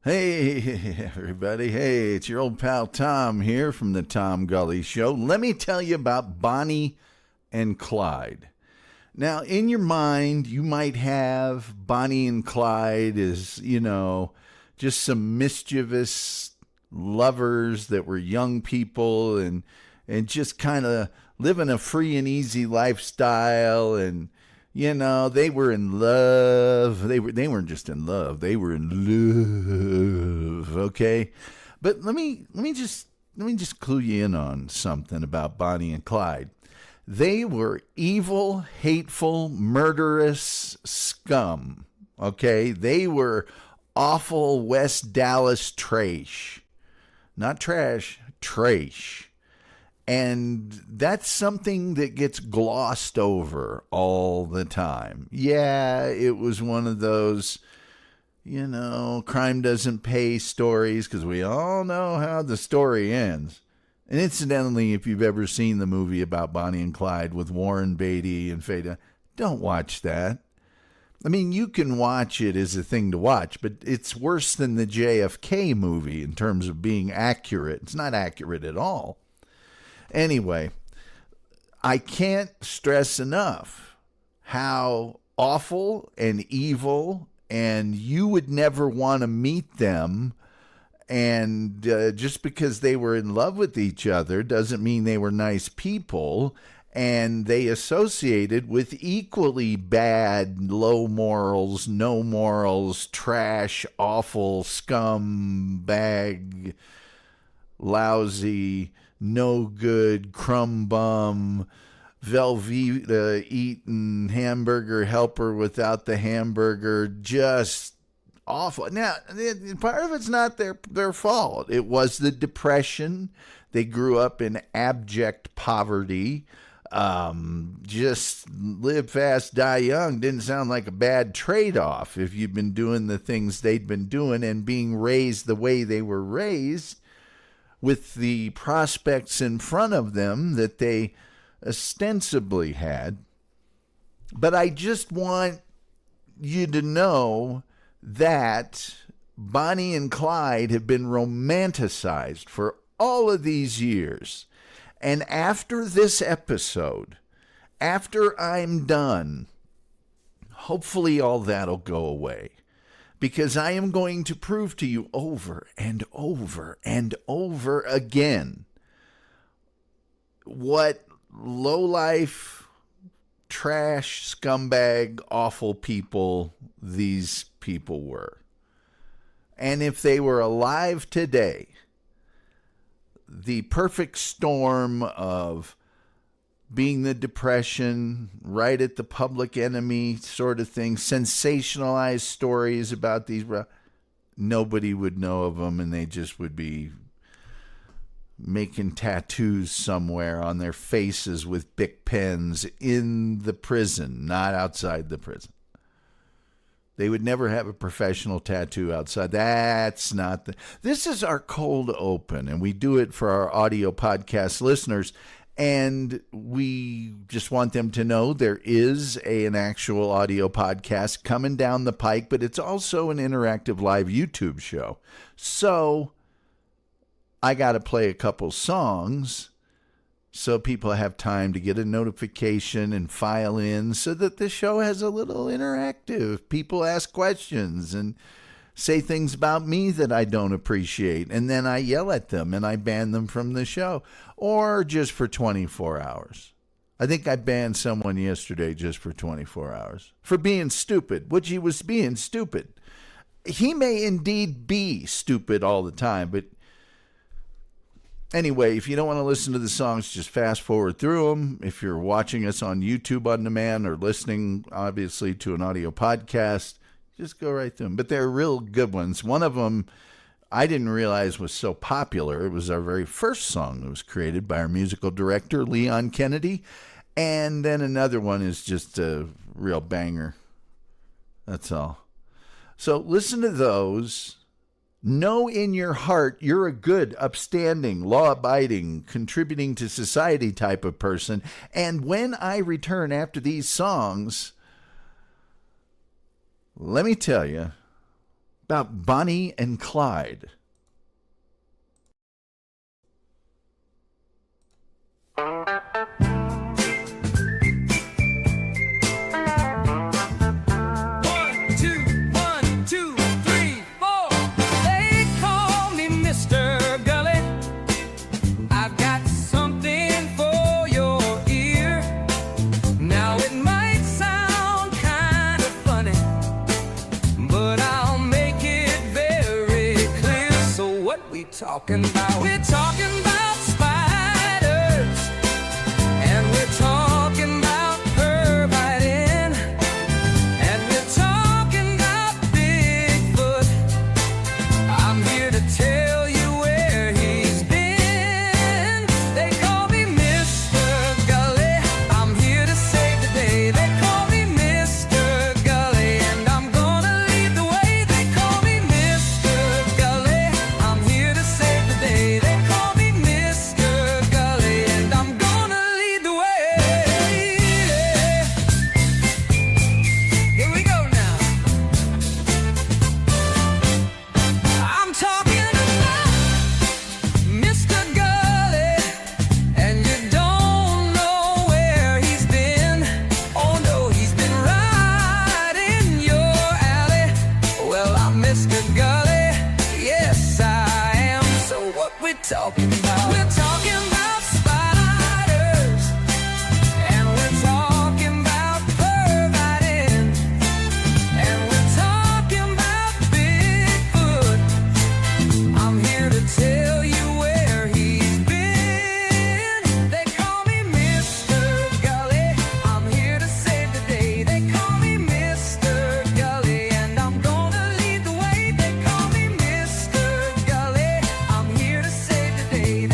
Hey, everybody. Hey, it's your old pal Tom here from the Tom Gulley Show. Let me tell you about Bonnie and Clyde. Now, in your mind, you might have Bonnie and Clyde as, just some mischievous lovers that were young people and just kind of living a free and easy lifestyle, and they were in love. They weren't just in love. They were in love. Okay, but let me just clue you in on something about Bonnie and Clyde. They were evil, hateful, murderous scum. Okay, they were awful West Dallas trash, not trash, trash. And that's something that gets glossed over all the time. Yeah, it was one of those, crime doesn't pay stories, because we all know how the story ends. And incidentally, if you've ever seen the movie about Bonnie and Clyde with Warren Beatty and Faye, don't watch that. I mean, you can watch it as a thing to watch, but it's worse than the JFK movie in terms of being accurate. It's not accurate at all. Anyway, I can't stress enough how awful and evil, and you would never want to meet them. And just because they were in love with each other doesn't mean they were nice people. And they associated with equally bad, low morals, no morals, trash, awful, scumbag, lousy, no good, crumb bum, Velveeta eating hamburger helper without the hamburger, just awful. Now, part of it's not their fault. It was the Depression. They grew up in abject poverty. Just live fast, die young didn't sound like a bad trade-off if you've been doing the things they'd been doing and being raised the way they were raised, with the prospects in front of them that they ostensibly had. But I just want you to know that Bonnie and Clyde have been romanticized for all of these years. And after this episode, after I'm done, hopefully all that'll go away. Because I am going to prove to you over and over and over again what lowlife, trash, scumbag, awful people these people were. And if they were alive today, the perfect storm of being the Depression, right at the public enemy sort of thing, sensationalized stories about these, nobody would know of them, and they just would be making tattoos somewhere on their faces with Bic pens in the prison, not outside the prison. They would never have a professional tattoo outside. That's not this is our cold open, and we do it for our audio podcast listeners. And we just want them to know there is an actual audio podcast coming down the pike, but it's also an interactive live YouTube show. So I got to play a couple songs so people have time to get a notification and file in, so that the show has a little interactive. People ask questions and say things about me that I don't appreciate, and then I yell at them and I ban them from the show, or just for 24 hours. I think I banned someone yesterday just for 24 hours for being stupid, which he was being stupid. He may indeed be stupid all the time, but anyway, if you don't want to listen to the songs, just fast forward through them. If you're watching us on YouTube on demand or listening, obviously, to an audio podcast, just go right through them. But they're real good ones. One of them I didn't realize was so popular. It was our very first song that was created by our musical director, Leon Kennedy. And then another one is just a real banger. That's all. So listen to those. Know in your heart you're a good, upstanding, law-abiding, contributing to society type of person. And when I return after these songs, let me tell you, about Bonnie and Clyde. Talking about, we're talking about spiders, and we're talking about pervitin, and we're talking about Bigfoot. I'm here to tell you where he's been. They call me Mr. Gulley. I'm here to save the day. They call me Mr. Gulley, and I'm gonna lead the way. They call me Mr. Gulley. I'm here to save the day. They call me Mr. Gulley, and I'm gonna lead the way. Here we go now. I'm talking about Mr. Gulley, and you don't know where he's been. Oh no, he's been right in your alley. Well, I'm Mr. Gulley, yes I am. So what we're talking about? We're talking about spiders, and we're talking about pervitin, and we're talking about Bigfoot. I'm here to tell you where he's been. They call me Mr. Gulley. I'm here to save the day. They call me Mr. Gulley, and I'm gonna lead the way. They call me Mr. Gully. I'm here to save the day.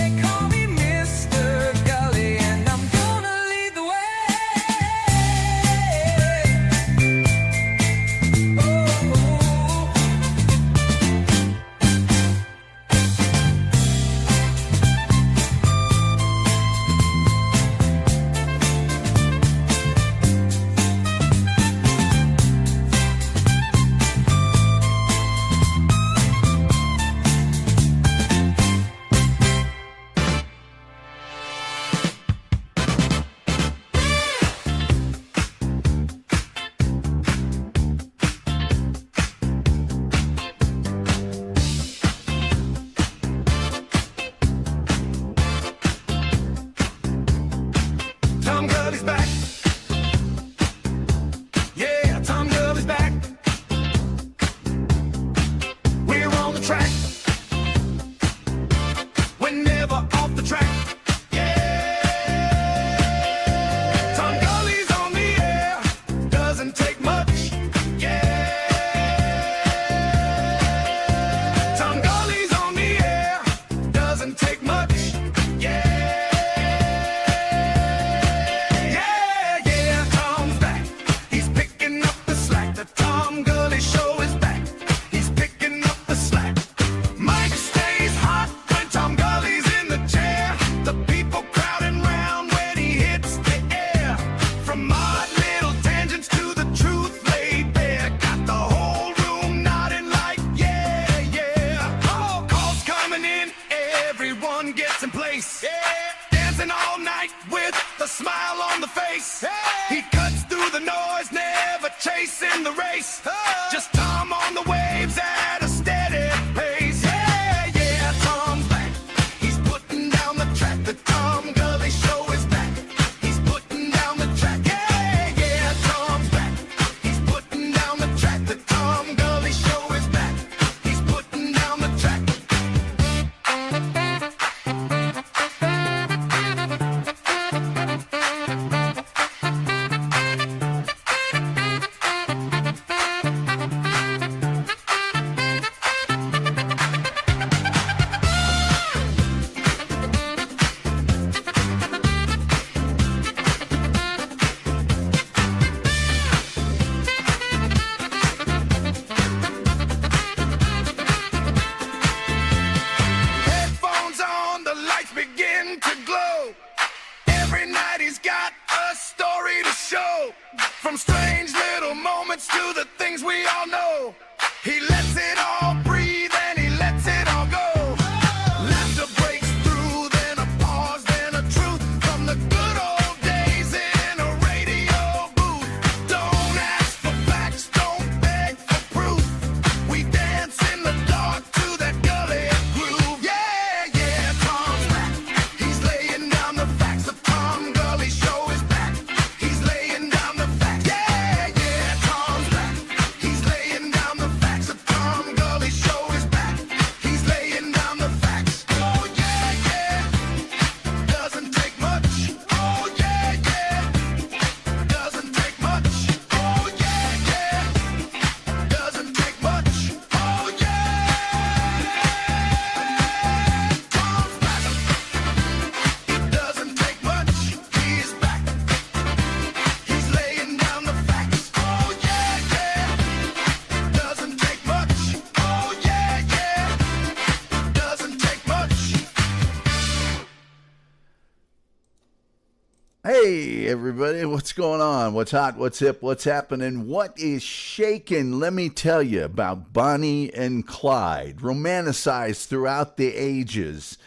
Hey, everybody, what's going on? What's hot? What's hip? What's happening? What is shaking? Let me tell you about Bonnie and Clyde, romanticized throughout the ages.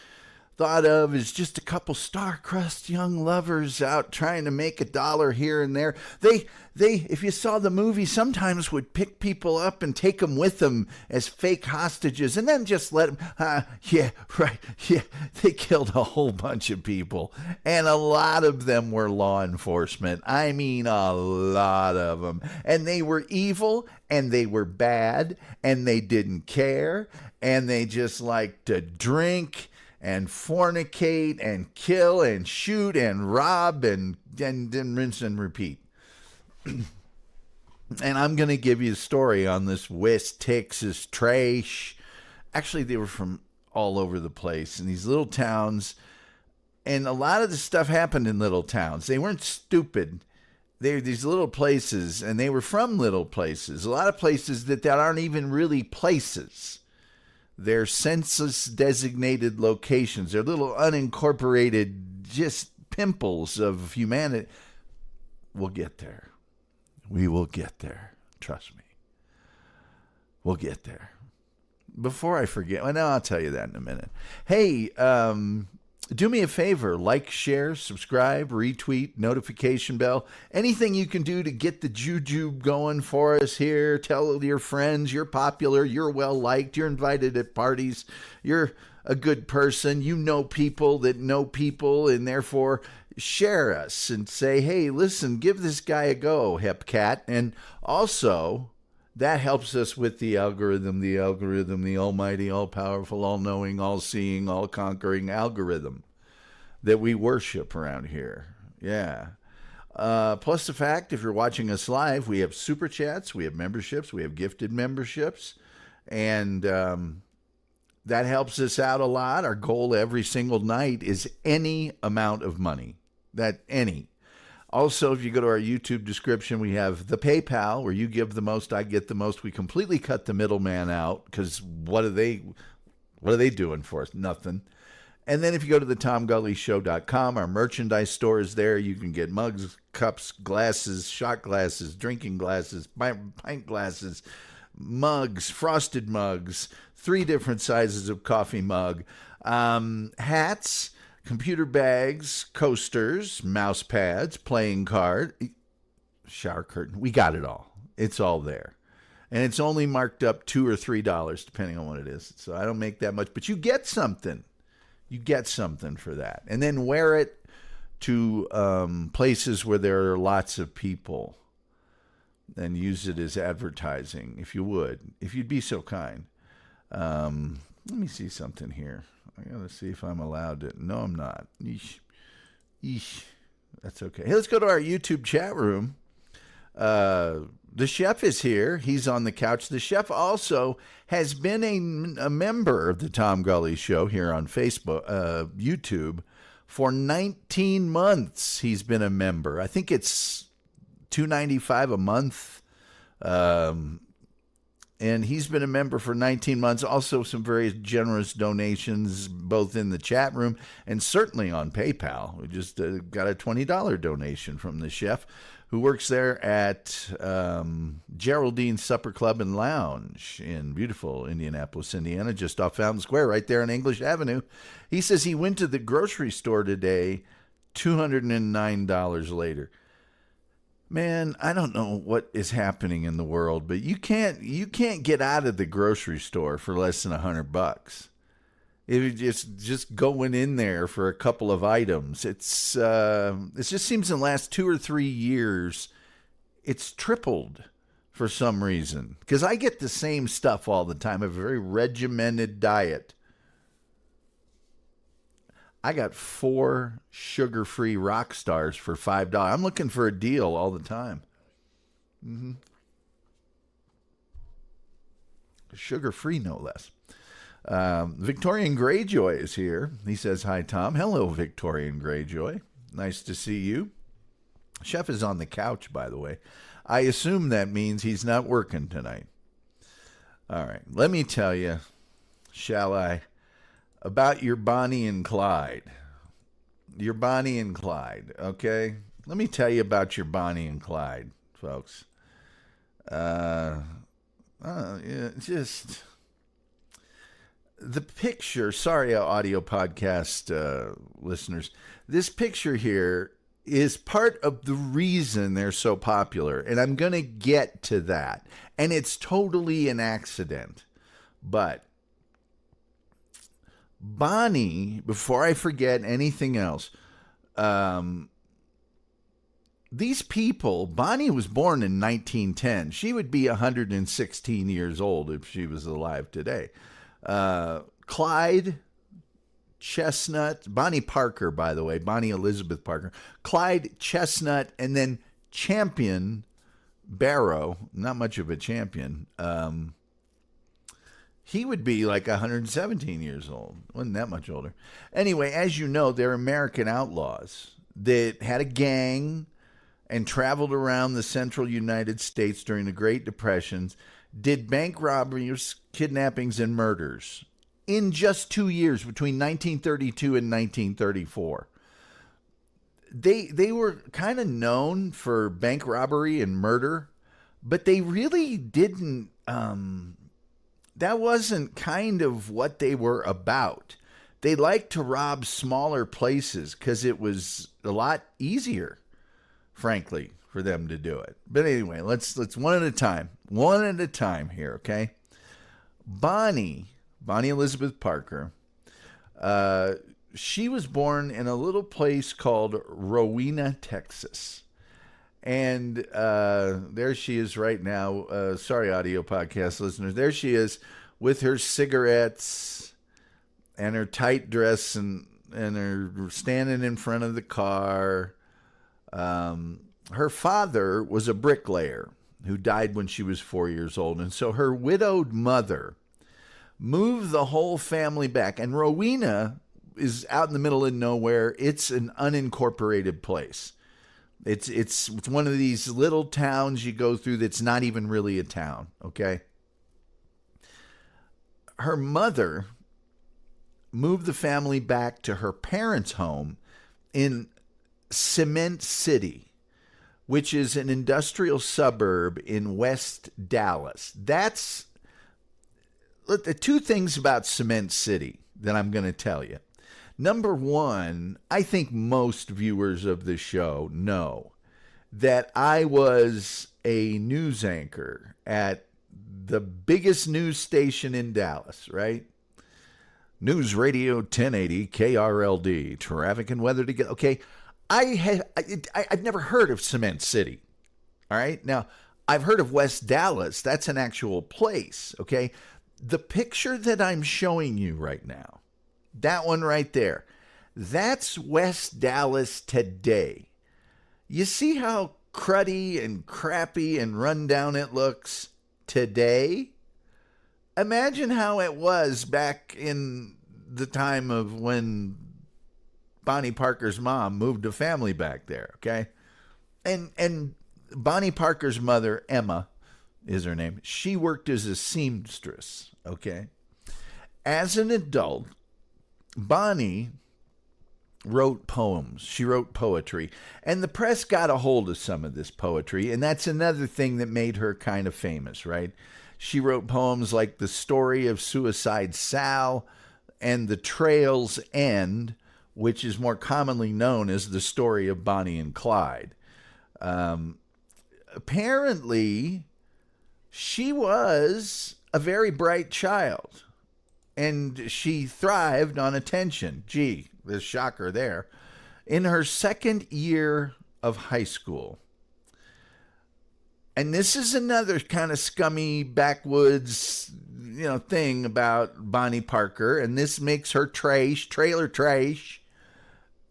Thought of as just a couple star-crossed young lovers out trying to make $1 here and there. They, if you saw the movie, sometimes would pick people up and take them with them as fake hostages, and then just let them. Yeah, right. Yeah, they killed a whole bunch of people, and a lot of them were law enforcement. I mean, a lot of them, and they were evil, and they were bad, and they didn't care, and they just liked to drink and fornicate and kill and shoot and rob and rinse and repeat. And I'm going to give you a story on this West Texas trash. Actually, they were from all over the place in these little towns. And a lot of the stuff happened in little towns. They weren't stupid. They were these little places, and they were from little places. A lot of places that aren't even really places. They're census-designated locations. They're little unincorporated just pimples of humanity. We'll get there. We will get there. Trust me. We'll get there. Before I forget, well, no, I'll tell you that in a minute. Hey, do me a favor. Like, share, subscribe, retweet, notification bell. Anything you can do to get the juju going for us here. Tell your friends you're popular, you're well-liked, you're invited at parties, you're a good person, you know people that know people, and therefore share us and say, hey, listen, give this guy a go, hip cat. And also, that helps us with the algorithm, the almighty, all-powerful, all-knowing, all-seeing, all-conquering algorithm that we worship around here. Yeah. Plus the fact, if you're watching us live, we have super chats, we have memberships, we have gifted memberships, and that helps us out a lot. Our goal every single night is any amount of money. Also, if you go to our YouTube description, we have the PayPal, where you give the most, I get the most. We completely cut the middleman out, because what are they doing for us? Nothing. And then if you go to the TomGulleyShow.com, our merchandise store is there. You can get mugs, cups, glasses, shot glasses, drinking glasses, pint glasses, mugs, frosted mugs, 3 different sizes of coffee mug, hats, computer bags, coasters, mouse pads, playing card, shower curtain. We got it all. It's all there. And it's only marked up $2 or $3, depending on what it is. So I don't make that much, but you get something. You get something for that. And then wear it to places where there are lots of people. And use it as advertising, if you would. If you'd be so kind. Let me see something here. I got to see if I'm allowed to. No, I'm not. Eesh. That's okay. Hey, let's go to our YouTube chat room. The chef is here. He's on the couch. The chef also has been a member of the Tom Gulley Show here on Facebook, YouTube, for 19 months. He's been a member. I think it's $2.95 a month. And he's been a member for 19 months. Also, some very generous donations, both in the chat room and certainly on PayPal. We just got a $20 donation from the chef, who works there at Geraldine's Supper Club and Lounge in beautiful Indianapolis, Indiana, just off Fountain Square, right there on English Avenue. He says he went to the grocery store today, $209 later. Man, I don't know what is happening in the world, but you can't get out of the grocery store for less than $100. If you just going in there for a couple of items, it just seems in the last 2 or 3 years, it's tripled for some reason. Because I get the same stuff all the time, a very regimented diet. I got 4 sugar-free rock stars for $5. I'm looking for a deal all the time. Sugar-free, no less. Victorian Greyjoy is here. He says, hi, Tom. Hello, Victorian Greyjoy. Nice to see you. Chef is on the couch, by the way. I assume that means he's not working tonight. All right. Let me tell you, shall I, about your Bonnie and Clyde. Your Bonnie and Clyde, okay? Let me tell you about your Bonnie and Clyde, folks. Yeah, just the picture. Sorry, audio podcast listeners. This picture here is part of the reason they're so popular, and I'm going to get to that. And it's totally an accident. But Bonnie, before I forget anything else, these people, Bonnie was born in 1910. She would be 116 years old if she was alive today. Clyde Chestnut, Bonnie Parker, by the way, Bonnie Elizabeth Parker, Clyde Chestnut, and then Champion Barrow, not much of a champion. He would be like 117 years old. Wasn't that much older. Anyway, as you know, they're American outlaws that had a gang and traveled around the central United States during the Great Depressions, did bank robberies, kidnappings, and murders in just 2 years between 1932 and 1934. They were kind of known for bank robbery and murder, but they really didn't, that wasn't kind of what they were about. They liked to rob smaller places because it was a lot easier, frankly, for them to do it. But anyway, let's one at a time here, okay? Bonnie Elizabeth Parker, she was born in a little place called Rowena, Texas. And there she is right now. Sorry, audio podcast listeners. There she is with her cigarettes and her tight dress and her standing in front of the car. Her father was a bricklayer who died when she was 4 years old. And so her widowed mother moved the whole family back. And Rowena is out in the middle of nowhere. It's an unincorporated place. It's one of these little towns you go through that's not even really a town, okay? Her mother moved the family back to her parents' home in Cement City, which is an industrial suburb in West Dallas. That's the two things about Cement City that I'm going to tell you. Number one, I think most viewers of the show know that I was a news anchor at the biggest news station in Dallas, right? News Radio 1080 KRLD, traffic and weather together. Okay, I've never heard of Cement City. All right, now I've heard of West Dallas. That's an actual place. Okay, the picture that I'm showing you right now, that one right there, that's West Dallas today. You see how cruddy and crappy and run down it looks today? Imagine how it was back in the time of when Bonnie Parker's mom moved a family back there, okay? And Bonnie Parker's mother, Emma is her name, she worked as a seamstress, okay? As an adult, Bonnie wrote poems. She wrote poetry. And the press got a hold of some of this poetry, and that's another thing that made her kind of famous, right? She wrote poems like The Story of Suicide Sal and The Trail's End, which is more commonly known as The Story of Bonnie and Clyde. Apparently, she was a very bright child. And she thrived on attention. Gee, the shocker there. In her second year of high school. And this is another kind of scummy backwoods, thing about Bonnie Parker. And this makes her trailer trash.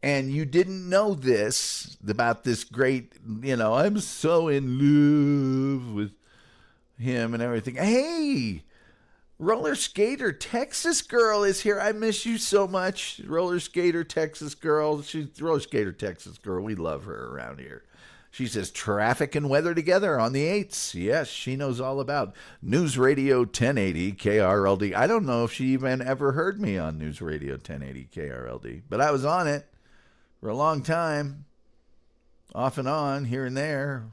And you didn't know this about this great, I'm so in love with him and everything. Hey! Roller Skater Texas Girl is here. I miss you so much. Roller Skater Texas Girl. She's Roller Skater Texas Girl. We love her around here. She says traffic and weather together on the 8s. Yes, she knows all about News Radio 1080 KRLD. I don't know if she even ever heard me on News Radio 1080 KRLD, but I was on it. for a long time, off and on, here and there.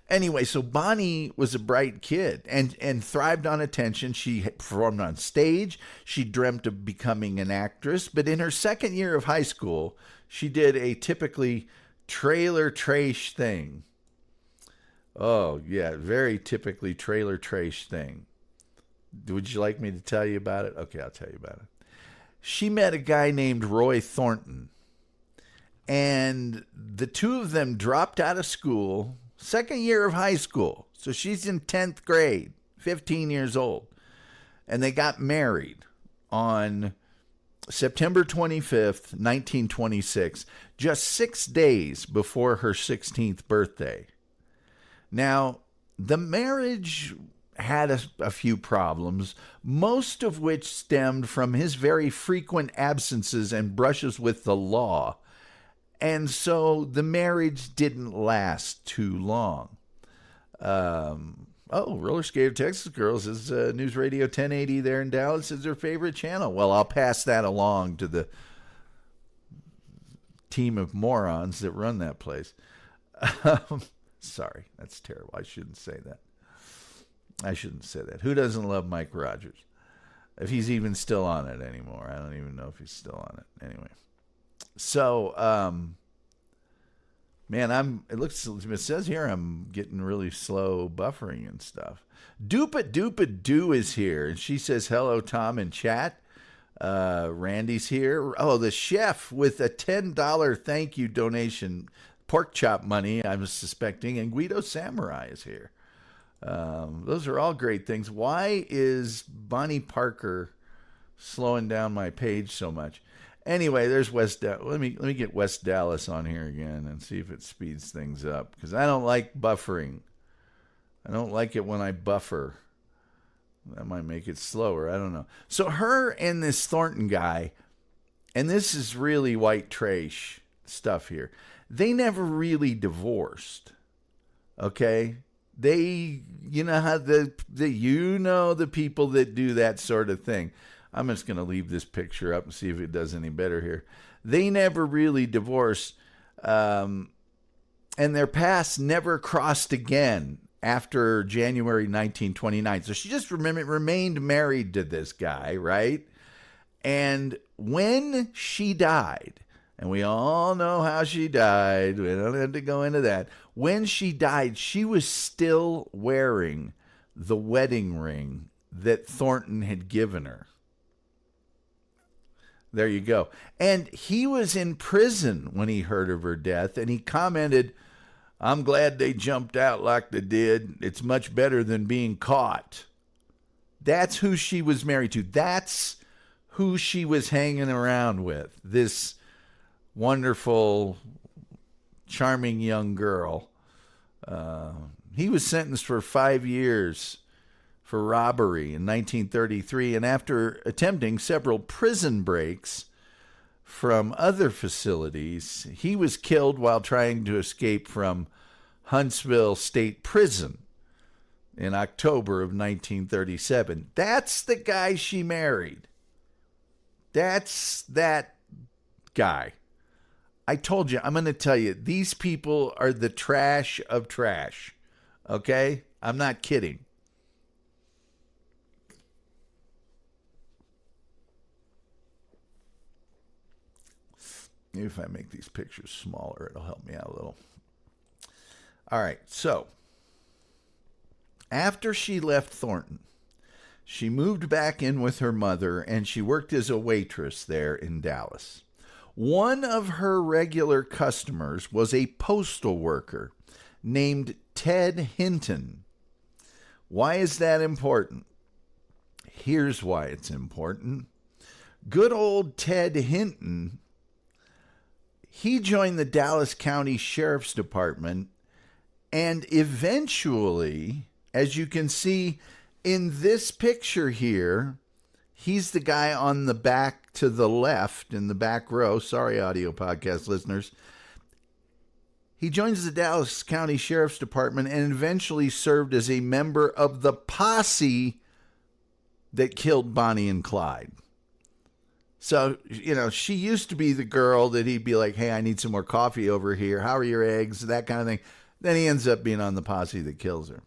Anyway, so Bonnie was a bright kid and thrived on attention. She performed on stage. She dreamt of becoming an actress. But in her second year of high school, she did a typically trailer trash thing. Oh, yeah, very typically trailer trash thing. Would you like me to tell you about it? Okay, I'll tell you about it. She met a guy named Roy Thornton. And the two of them dropped out of school, second year of high school. So she's in 10th grade, 15 years old. And they got married on September 25th, 1926, just 6 days before her 16th birthday. Now, the marriage had a few problems, most of which stemmed from his very frequent absences and brushes with the law. And so the marriage didn't last too long. Roller Skater Texas Girls is News Radio 1080 there in Dallas is their favorite channel. Well, I'll pass that along to the team of morons that run that place. Sorry, that's terrible. I shouldn't say that. Who doesn't love Mike Rogers? If he's even still on it anymore. I don't even know if he's still on it. Anyway. So, it says here I'm getting really slow buffering and stuff. Doopa is here. And she says, hello, Tom in chat. Randy's here. Oh, the chef with a $10 thank you donation. Pork chop money, I'm suspecting. And Guido Samurai is here. Those are all great things. Why is Bonnie Parker slowing down my page so much? Anyway, there's West Dallas. Let me get West Dallas on here again and see if it speeds things up, because I don't like buffering. I don't like it when I buffer. That might make it slower. I don't know. So her and this Thornton guy, and this is really white trash stuff here, they never really divorced. Okay? They, you know how the people that do that sort of thing. I'm just going to leave this picture up and see if it does any better here. They never really divorced, and their paths never crossed again after January 1929. So she just remained married to this guy, right? And when she died, and we all know how she died, we don't have to go into that. When she died, she was still wearing the wedding ring that Thornton had given her. There you go. And he was in prison when he heard of her death, and he commented, I'm glad they jumped out like they did. It's much better than being caught. That's who she was married to. That's who she was hanging around with. This wonderful, charming young girl. He was sentenced for 5 years for robbery in 1933, and after attempting several prison breaks from other facilities, he was killed while trying to escape from Huntsville State Prison in October of 1937. That's the guy she married. That's that guy. I told you, I'm going to tell you, these people are the trash of trash. Okay? I'm not kidding. Maybe if I make these pictures smaller, it'll help me out a little. All right, so after she left Thornton, she moved back in with her mother, and she worked as a waitress there in Dallas. One of her regular customers was a postal worker named Ted Hinton. Why is that important? Here's why it's important. Good old Ted Hinton, he joined the Dallas County Sheriff's Department, and eventually, as you can see in this picture here, he's the guy on the back to the left in the back row. Sorry, audio podcast listeners. He joins the Dallas County Sheriff's Department and eventually served as a member of the posse that killed Bonnie and Clyde. So, she used to be the girl that he'd be like, hey, I need some more coffee over here. How are your eggs? That kind of thing. Then he ends up being on the posse that kills her.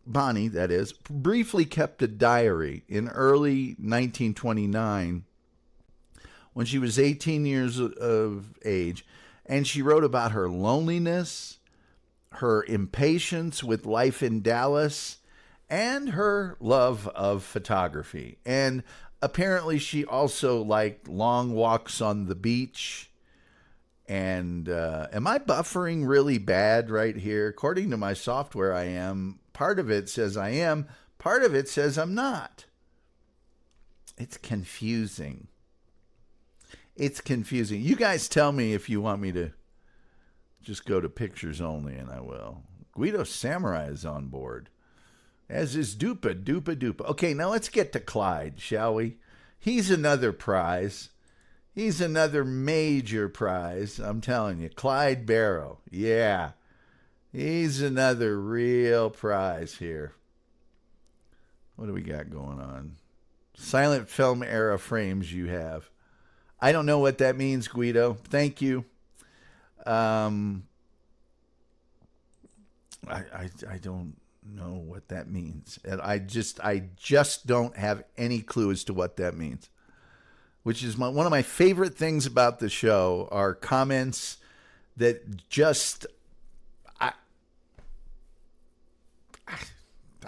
Bonnie, that is, briefly kept a diary in early 1929 when she was 18 years of age, and she wrote about her loneliness, her impatience with life in Dallas, and her love of photography. And apparently she also liked long walks on the beach. And am I buffering really bad right here? According to my software, I am. Part of it says I am. Part of it says I'm not. It's confusing. It's confusing. You guys tell me if you want me to just go to pictures only, and I will. Guido Samurai is on board, as is Dupa. Okay, now let's get to Clyde, shall we? He's another prize. He's another major prize, I'm telling you. Clyde Barrow, yeah. He's another real prize here. What do we got going on? Silent film era frames you have. I don't know what that means, Guido. Thank you. I don't know what that means. And I just don't have any clue as to what that means. Which is one of my favorite things about the show are comments that just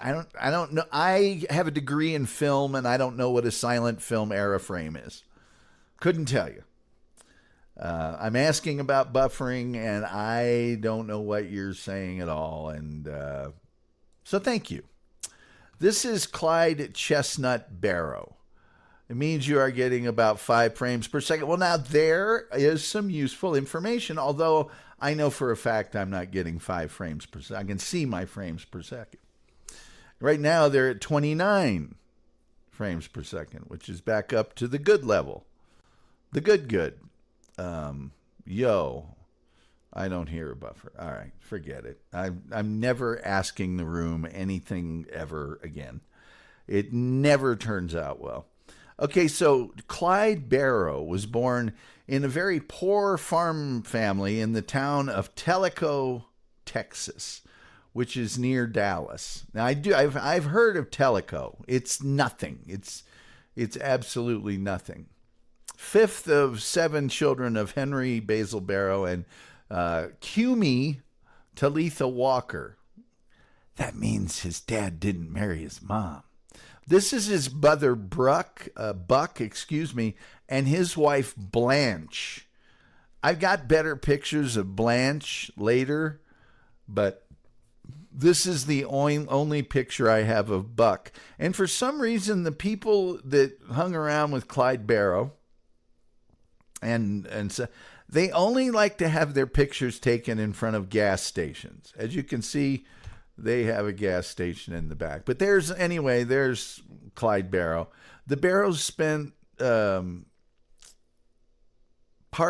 I don't know. I have a degree in film and I don't know what a silent film era frame is. Couldn't tell you. I'm asking about buffering and I don't know what you're saying at all. And so thank you. This is Clyde Chestnut Barrow. It means you are getting about 5 frames per second. Well, now there is some useful information, although I know for a fact I'm not getting 5 frames per second. I can see my frames per second. Right now they're at 29 frames per second, which is back up to the good level. The good. I don't hear a buffer. All right, forget it. I'm never asking the room anything ever again. It never turns out well. Okay, so Clyde Barrow was born in a very poor farm family in the town of Tellico, Texas, which is near Dallas. Now I've heard of Tellico. It's nothing. It's absolutely nothing. 5th of 7 children of Henry Basil Barrow and Cumie Talitha Walker. That means his dad didn't marry his mom. This is his brother Buck, and his wife Blanche. I've got better pictures of Blanche later, but this is the only picture I have of Buck. And for some reason, the people that hung around with Clyde Barrow, and so they only like to have their pictures taken in front of gas stations. As you can see, they have a gas station in the back. But there's Clyde Barrow. The Barrows spent part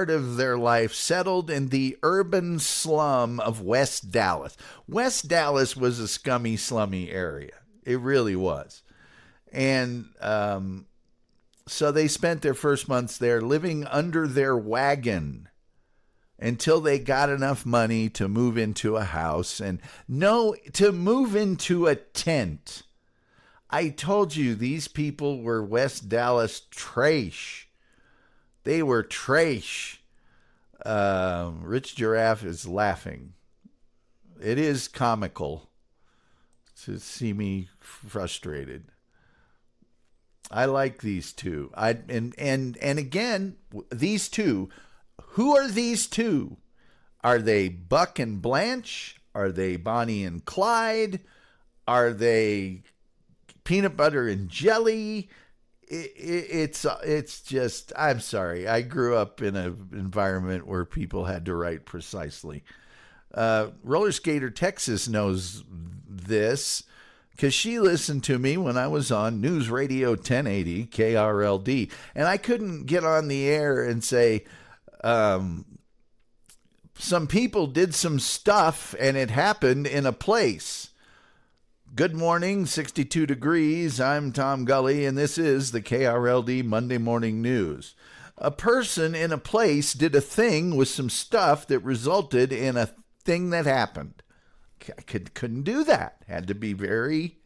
of their life settled in the urban slum of West Dallas. West Dallas was a scummy, slummy area. It really was. And so they spent their first months there living under their wagon until they got enough money to move into a house to move into a tent. I told you these people were West Dallas trash. They were trash. Rich Giraffe is laughing. It is comical to see me frustrated. I like these two. And again, these two. Who are these two? Are they Buck and Blanche? Are they Bonnie and Clyde? Are they peanut butter and jelly? It's just, I'm sorry. I grew up in an environment where people had to write precisely. Roller Skater Texas knows this because she listened to me when I was on News Radio 1080 KRLD. And I couldn't get on the air and say, some people did some stuff and it happened in a place. Good morning, 62 degrees. I'm Tom Gulley, and this is the KRLD Monday Morning News. A person in a place did a thing with some stuff that resulted in a thing that happened. I couldn't do that. Had to be very...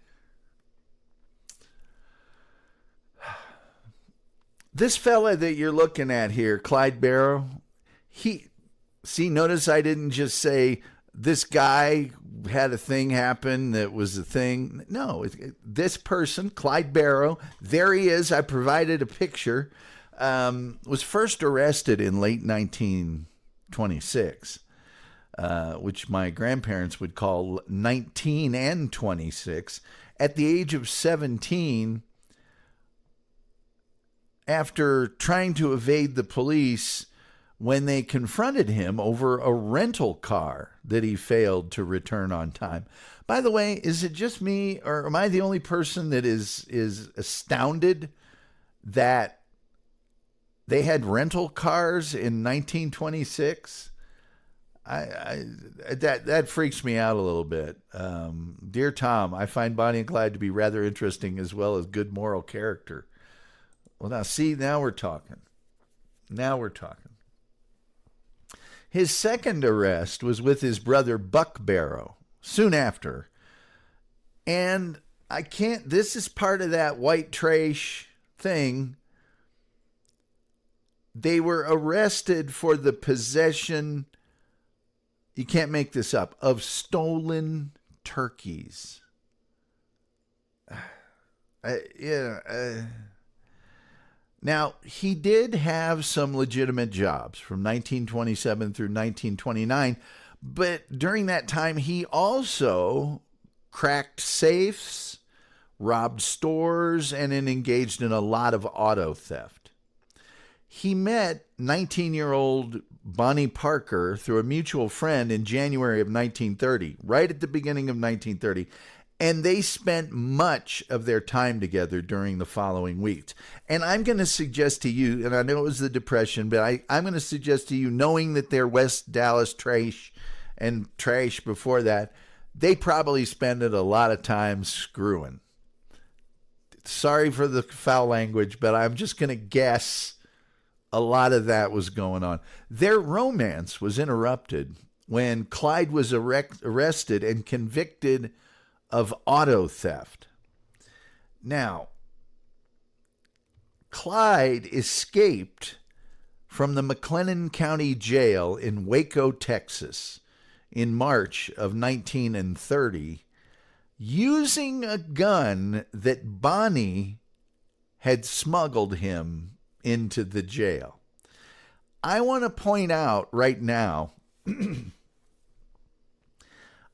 This fella that you're looking at here, Clyde Barrow, notice I didn't just say this guy had a thing happen that was a thing. No, this person, Clyde Barrow, there he is. I provided a picture. Was first arrested in late 1926, which my grandparents would call 19 and 26. At the age of 17, after trying to evade the police when they confronted him over a rental car that he failed to return on time. By the way, is it just me, or am I the only person that is astounded that they had rental cars in 1926? That freaks me out a little bit. Dear Tom, I find Bonnie and Clyde to be rather interesting as well as good moral character. Well, now we're talking. His second arrest was with his brother Buck Barrow soon after. And this is part of that white trash thing. They were arrested for the possession, you can't make this up, of stolen turkeys. Now, he did have some legitimate jobs from 1927 through 1929, but during that time, he also cracked safes, robbed stores, and engaged in a lot of auto theft. He met 19-year-old Bonnie Parker through a mutual friend in January of 1930, right at the beginning of 1930, and they spent much of their time together during the following weeks. And I'm going to suggest to you, and I know it was the Depression, but I'm going to suggest to you, knowing that they're West Dallas trash and trash before that, they probably spent a lot of time screwing. Sorry for the foul language, but I'm just going to guess a lot of that was going on. Their romance was interrupted when Clyde was arrested and convicted of auto theft. Now, Clyde escaped from the McLennan County Jail in Waco, Texas, in March of 1930, using a gun that Bonnie had smuggled him into the jail. I want to point out right now,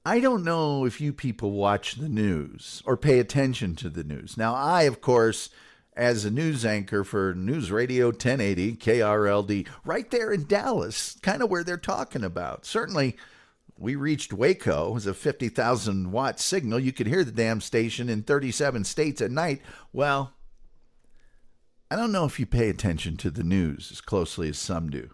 I don't know if you people watch the news or pay attention to the news. Now, I, of course, as a news anchor for News Radio 1080, KRLD, right there in Dallas, kind of where they're talking about. Certainly, we reached Waco. It was a 50,000-watt signal. You could hear the damn station in 37 states at night. Well, I don't know if you pay attention to the news as closely as some do.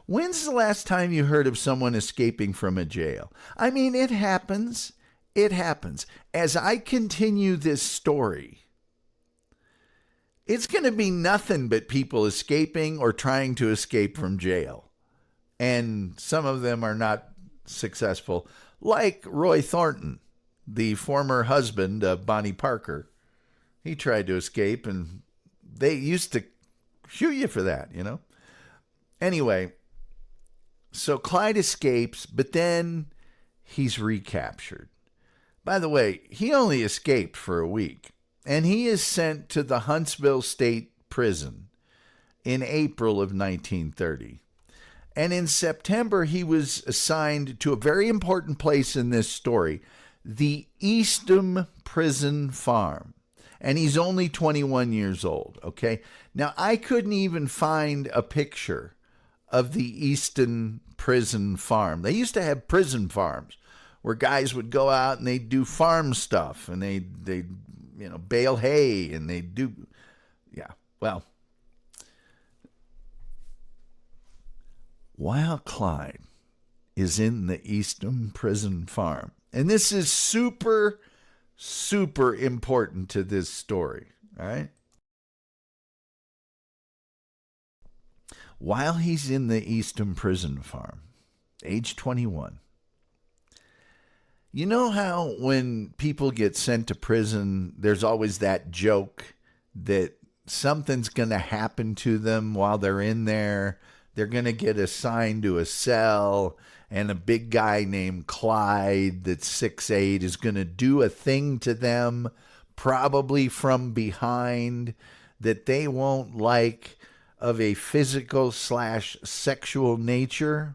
When's the last time you heard of someone escaping from a jail? I mean, it happens. It happens. As I continue this story, it's going to be nothing but people escaping or trying to escape from jail. And some of them are not successful, like Roy Thornton, the former husband of Bonnie Parker. He tried to escape, and they used to shoot you for that, you know? Anyway, so Clyde escapes, but then he's recaptured. By the way, he only escaped for a week, and he is sent to the Huntsville State Prison in April of 1930. And in September, he was assigned to a very important place in this story, the Eastham Prison Farm. And he's only 21 years old, okay? Now, I couldn't even find a picture of the Easton Prison Farm. They used to have prison farms where guys would go out and they'd do farm stuff, and they'd bale hay, and they'd do, well, while Clyde is in the Eastham Prison Farm, and this is super, super important to this story. All right. While he's in the Easton prison farm, age 21, you know how when people get sent to prison, there's always that joke that something's going to happen to them while they're in there. They're going to get assigned to a cell, and a big guy named Clyde that's 6'8" is going to do a thing to them, probably from behind, that they won't like, of a physical/sexual nature.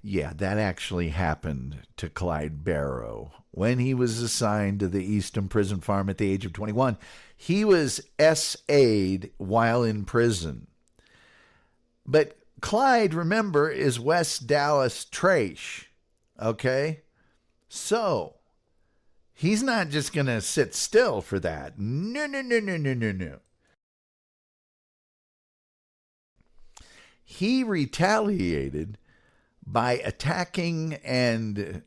Yeah, that actually happened to Clyde Barrow when he was assigned to the Easton prison farm at the age of 21. He was SA'd while in prison. But Clyde, remember, is West Dallas trash, okay? So he's not just going to sit still for that. No, no, no, no, no, no, no. He retaliated by attacking and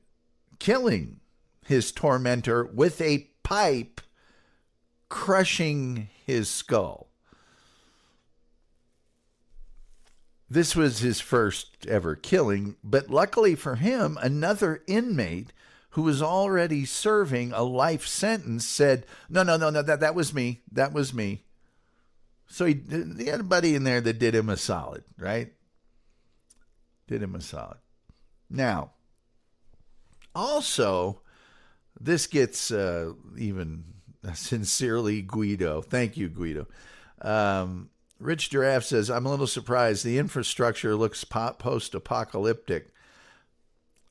killing his tormentor with a pipe, crushing his skull. This was his first ever killing, but luckily for him, another inmate who was already serving a life sentence said, no, that was me. That was me. So he had a buddy in there that did him a solid, right? Did him a solid. Now, also, this gets even sincerely Guido. Thank you, Guido. Rich Giraffe says, I'm a little surprised. The infrastructure looks post-apocalyptic.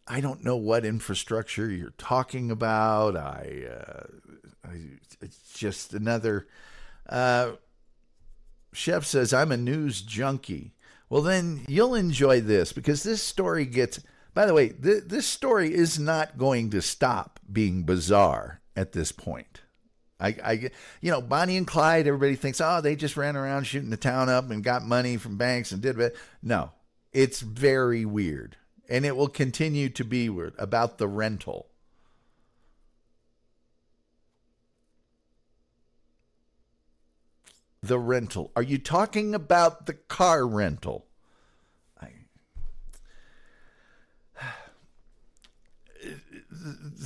I don't know what infrastructure you're talking about. It's just another... Chef says, I'm a news junkie. Well, then you'll enjoy this, because this story gets... By the way, this story is not going to stop being bizarre at this point. Bonnie and Clyde, everybody thinks, oh, they just ran around shooting the town up and got money from banks and did it. No, it's very weird. And it will continue to be weird about the rental. The rental. Are you talking about the car rental?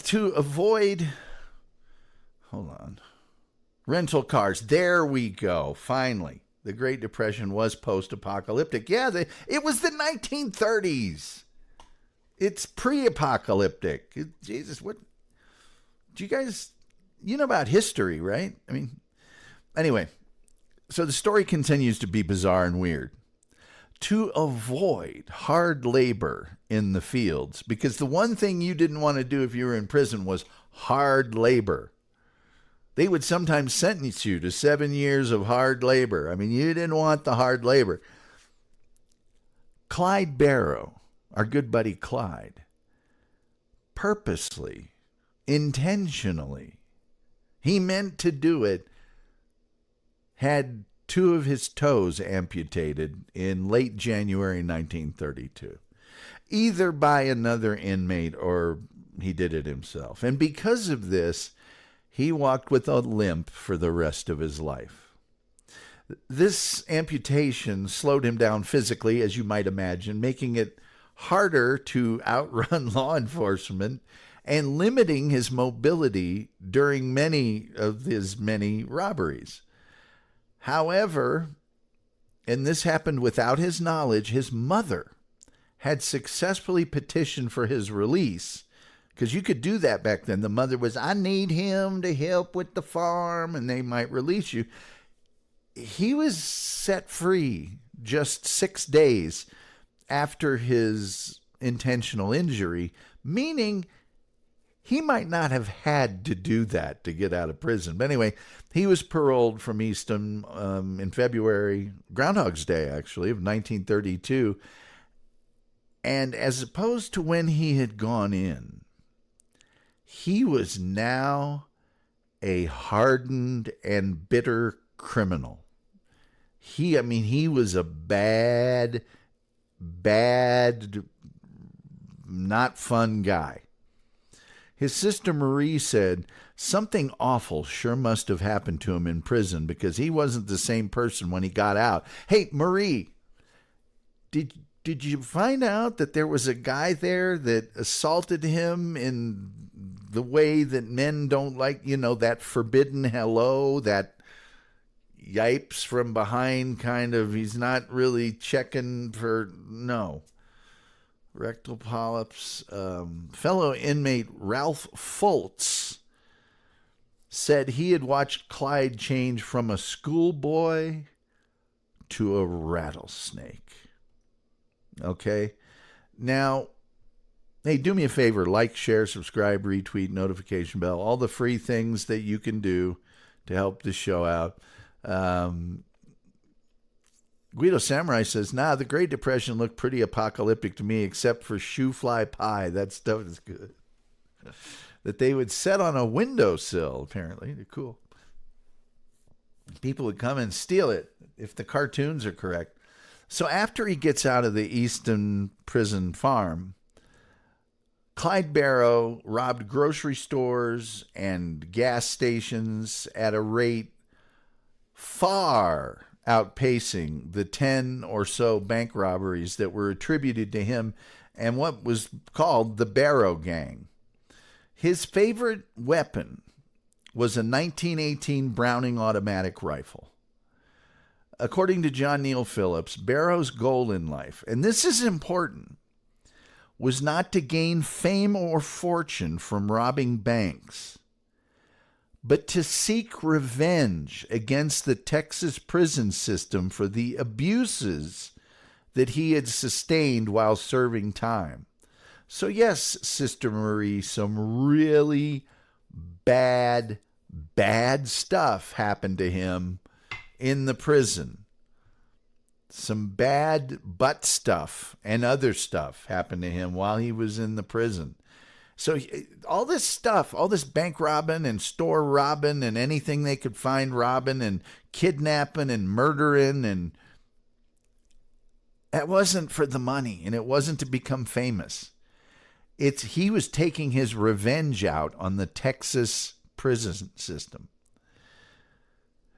To avoid... Hold on. Rental cars. There we go. Finally. The Great Depression was post-apocalyptic. Yeah, it was the 1930s. It's pre-apocalyptic. Jesus, what? Do you guys... You know about history, right? I mean, anyway. So the story continues to be bizarre and weird. To avoid hard labor in the fields, because the one thing you didn't want to do if you were in prison was hard labor. They would sometimes sentence you to 7 years of hard labor. I mean, you didn't want the hard labor. Clyde Barrow, our good buddy Clyde, purposely, intentionally, he meant to do it, had 2 of his toes amputated in late January 1932, either by another inmate or he did it himself. And because of this, he walked with a limp for the rest of his life. This amputation slowed him down physically, as you might imagine, making it harder to outrun law enforcement and limiting his mobility during many of his many robberies. However, and this happened without his knowledge, his mother had successfully petitioned for his release, because you could do that back then. The mother was, I need him to help with the farm, and they might release you. He was set free just 6 days after his intentional injury, meaning he might not have had to do that to get out of prison. But anyway, he was paroled from Easton in February, Groundhog's Day, actually, of 1932. And as opposed to when he had gone in, he was now a hardened and bitter criminal. He was a bad, not fun guy. His sister Marie said, something awful sure must have happened to him in prison because he wasn't the same person when he got out. Hey, Marie, did you find out that there was a guy there that assaulted him in the way that men don't like, that forbidden hello, that yipes from behind kind of, he's not really checking for, no. Rectal polyps. Fellow inmate Ralph Foltz said he had watched Clyde change from a schoolboy to a rattlesnake. Okay? Now, hey, do me a favor. Like, share, subscribe, retweet, notification bell. All the free things that you can do to help the show out. Guido Samurai says, the Great Depression looked pretty apocalyptic to me, except for shoe fly pie. That stuff is good. That they would set on a windowsill, apparently. They're cool. People would come and steal it if the cartoons are correct. So after he gets out of the Easton prison farm, Clyde Barrow robbed grocery stores and gas stations at a rate far outpacing the 10 or so bank robberies that were attributed to him and what was called the Barrow Gang. His favorite weapon was a 1918 Browning automatic rifle. According to John Neal Phillips, Barrow's goal in life, and this is important, was not to gain fame or fortune from robbing banks, but to seek revenge against the Texas prison system for the abuses that he had sustained while serving time. So yes, Sister Marie, some really bad stuff happened to him in the prison. Some bad butt stuff and other stuff happened to him while he was in the prison. So all this stuff, all this bank robbing and store robbing and anything they could find robbing and kidnapping and murdering, and that wasn't for the money and it wasn't to become famous. He was taking his revenge out on the Texas prison system.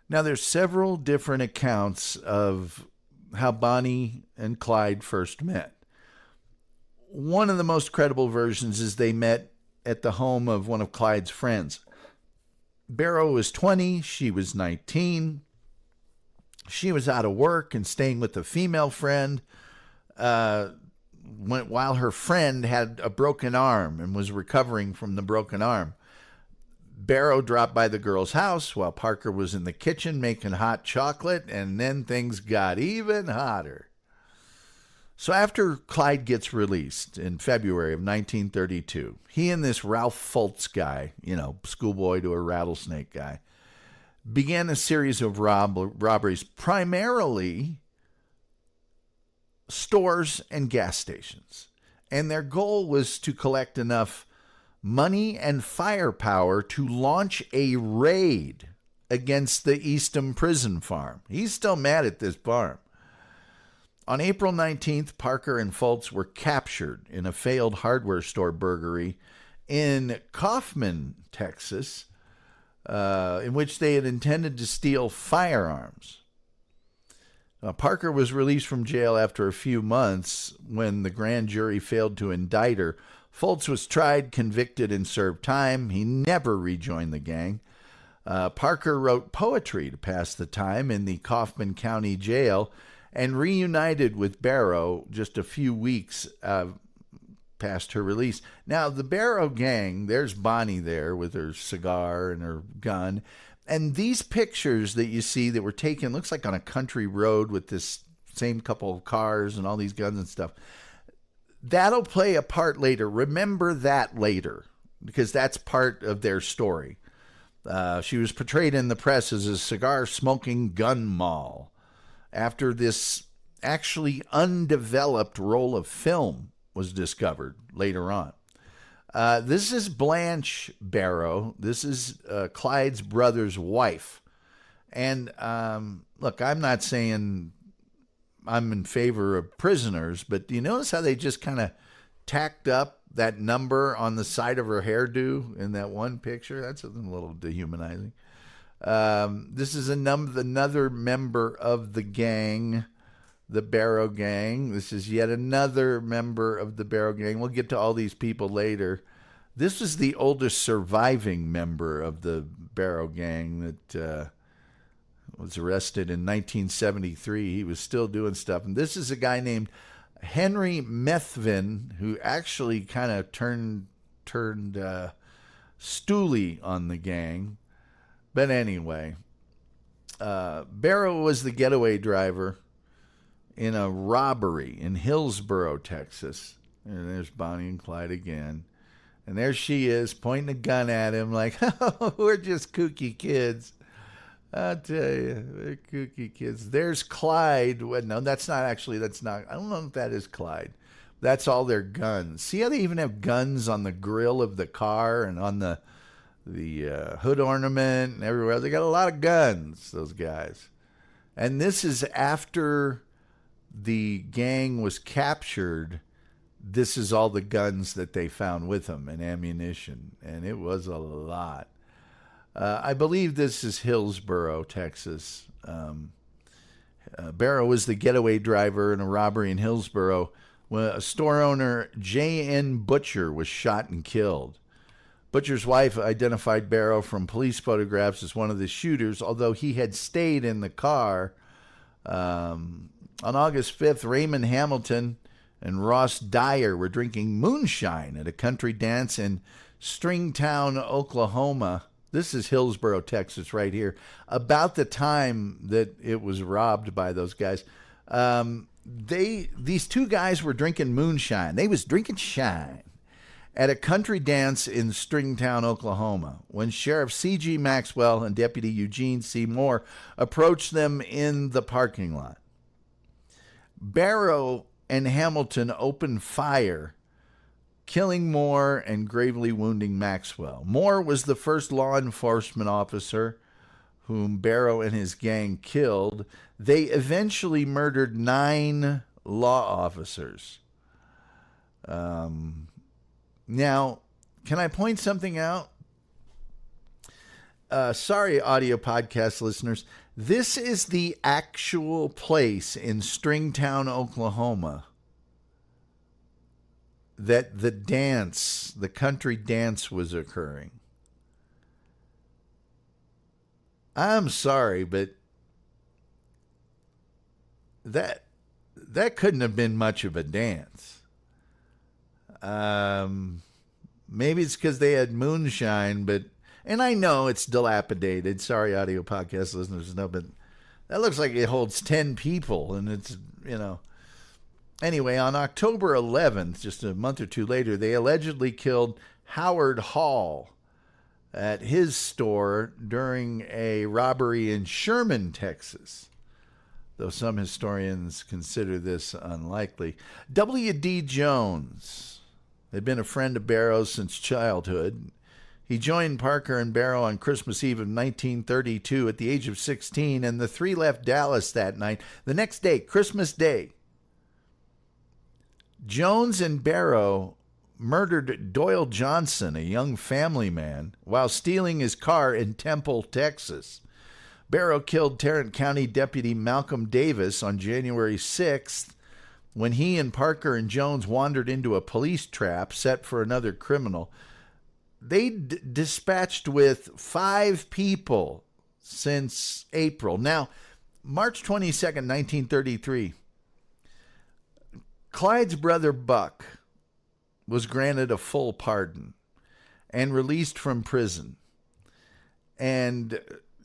Now there's several different accounts of how Bonnie and Clyde first met. One of the most credible versions is they met at the home of one of Clyde's friends. Barrow was 20, she was 19. She was out of work and staying with a female friend while her friend had a broken arm and was recovering from the broken arm. Barrow dropped by the girl's house while Parker was in the kitchen making hot chocolate, and then things got even hotter. So after Clyde gets released in February of 1932, he and this Ralph Foltz guy, schoolboy to a rattlesnake guy, began a series of robberies, primarily stores and gas stations. And their goal was to collect enough money and firepower to launch a raid against the Easton prison farm. He's still mad at this farm. On April 19th, Parker and Foltz were captured in a failed hardware store burglary in Kaufman, Texas, in which they had intended to steal firearms. Parker was released from jail after a few months when the grand jury failed to indict her. Foltz was tried, convicted, and served time. He never rejoined the gang. Parker wrote poetry to pass the time in the Kaufman County Jail and reunited with Barrow just a few weeks past her release. Now, the Barrow gang, there's Bonnie there with her cigar and her gun. And these pictures that you see that were taken, looks like on a country road with this same couple of cars and all these guns and stuff. That'll play a part later. Remember that later, because that's part of their story. She was portrayed in the press as a cigar-smoking gun moll after this actually undeveloped roll of film was discovered later on. This is Blanche Barrow. This is Clyde's brother's wife. And look, I'm not saying I'm in favor of prisoners, but do you notice how they just kind of tacked up that number on the side of her hairdo in that one picture. That's a little dehumanizing. This is another member of the gang, the Barrow gang. This is yet another member of the Barrow gang. We'll get to all these people later. This is the oldest surviving member of the Barrow gang that was arrested in 1973. He was still doing stuff. And this is a guy named Henry Methvin, who actually kind of turned stoolie on the gang. But anyway, Barrow was the getaway driver in a robbery in Hillsborough, Texas. And there's Bonnie and Clyde again. And there she is, pointing a gun at him like, oh, we're just kooky kids. I'll tell you, they're kooky kids. There's Clyde. Well, no, that's not. I don't know if that is Clyde. That's all their guns. See how they even have guns on the grill of the car and on the hood ornament and everywhere. They got a lot of guns, those guys. And this is after the gang was captured. This is all the guns that they found with them and ammunition. And it was a lot. I believe this is Hillsborough, Texas. Barrow was the getaway driver in a robbery in Hillsborough when a store owner, J.N. Butcher, was shot and killed. Butcher's wife identified Barrow from police photographs as one of the shooters, although he had stayed in the car. On August 5th, Raymond Hamilton and Ross Dyer were drinking moonshine at a country dance in Stringtown, Oklahoma. This is Hillsborough, Texas, right here. About the time that it was robbed by those guys. These two guys were drinking moonshine. They was drinking shine at a country dance in Stringtown, Oklahoma, when Sheriff C.G. Maxwell and Deputy Eugene C. Moore approached them in the parking lot. Barrow and Hamilton opened fire, killing Moore and gravely wounding Maxwell. Moore was the first law enforcement officer whom Barrow and his gang killed. They eventually murdered 9 law officers. Now, can I point something out? Sorry, audio podcast listeners. This is the actual place in Stringtown, Oklahoma, that the country dance was occurring. I'm sorry, but that couldn't have been much of a dance. Maybe it's because they had moonshine, and I know it's dilapidated. Sorry, audio podcast listeners, no, but that looks like it holds 10 people, and it's, Anyway, on October 11th, just a month or two later, they allegedly killed Howard Hall at his store during a robbery in Sherman, Texas, though some historians consider this unlikely. W.D. Jones had been a friend of Barrow's since childhood. He joined Parker and Barrow on Christmas Eve of 1932 at the age of 16, and the three left Dallas that night. The next day, Christmas Day, Jones and Barrow murdered Doyle Johnson, a young family man, while stealing his car in Temple, Texas. Barrow killed Tarrant County Deputy Malcolm Davis on January 6th when he and Parker and Jones wandered into a police trap set for another criminal. They dispatched with 5 people since April. Now, March 22nd, 1933, Clyde's brother Buck was granted a full pardon and released from prison. And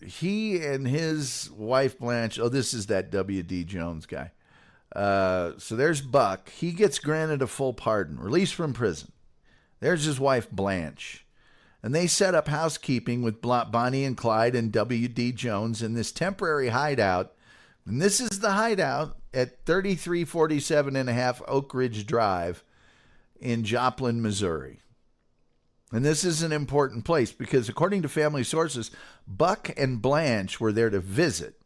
he and his wife Blanche, this is that W.D. Jones guy. So there's Buck. He gets granted a full pardon, released from prison. There's his wife Blanche. And they set up housekeeping with Bonnie and Clyde and W.D. Jones in this temporary hideout. And this is the hideout at 3347 and a half Oak Ridge Drive in Joplin, Missouri. And this is an important place because, according to family sources, Buck and Blanche were there to visit.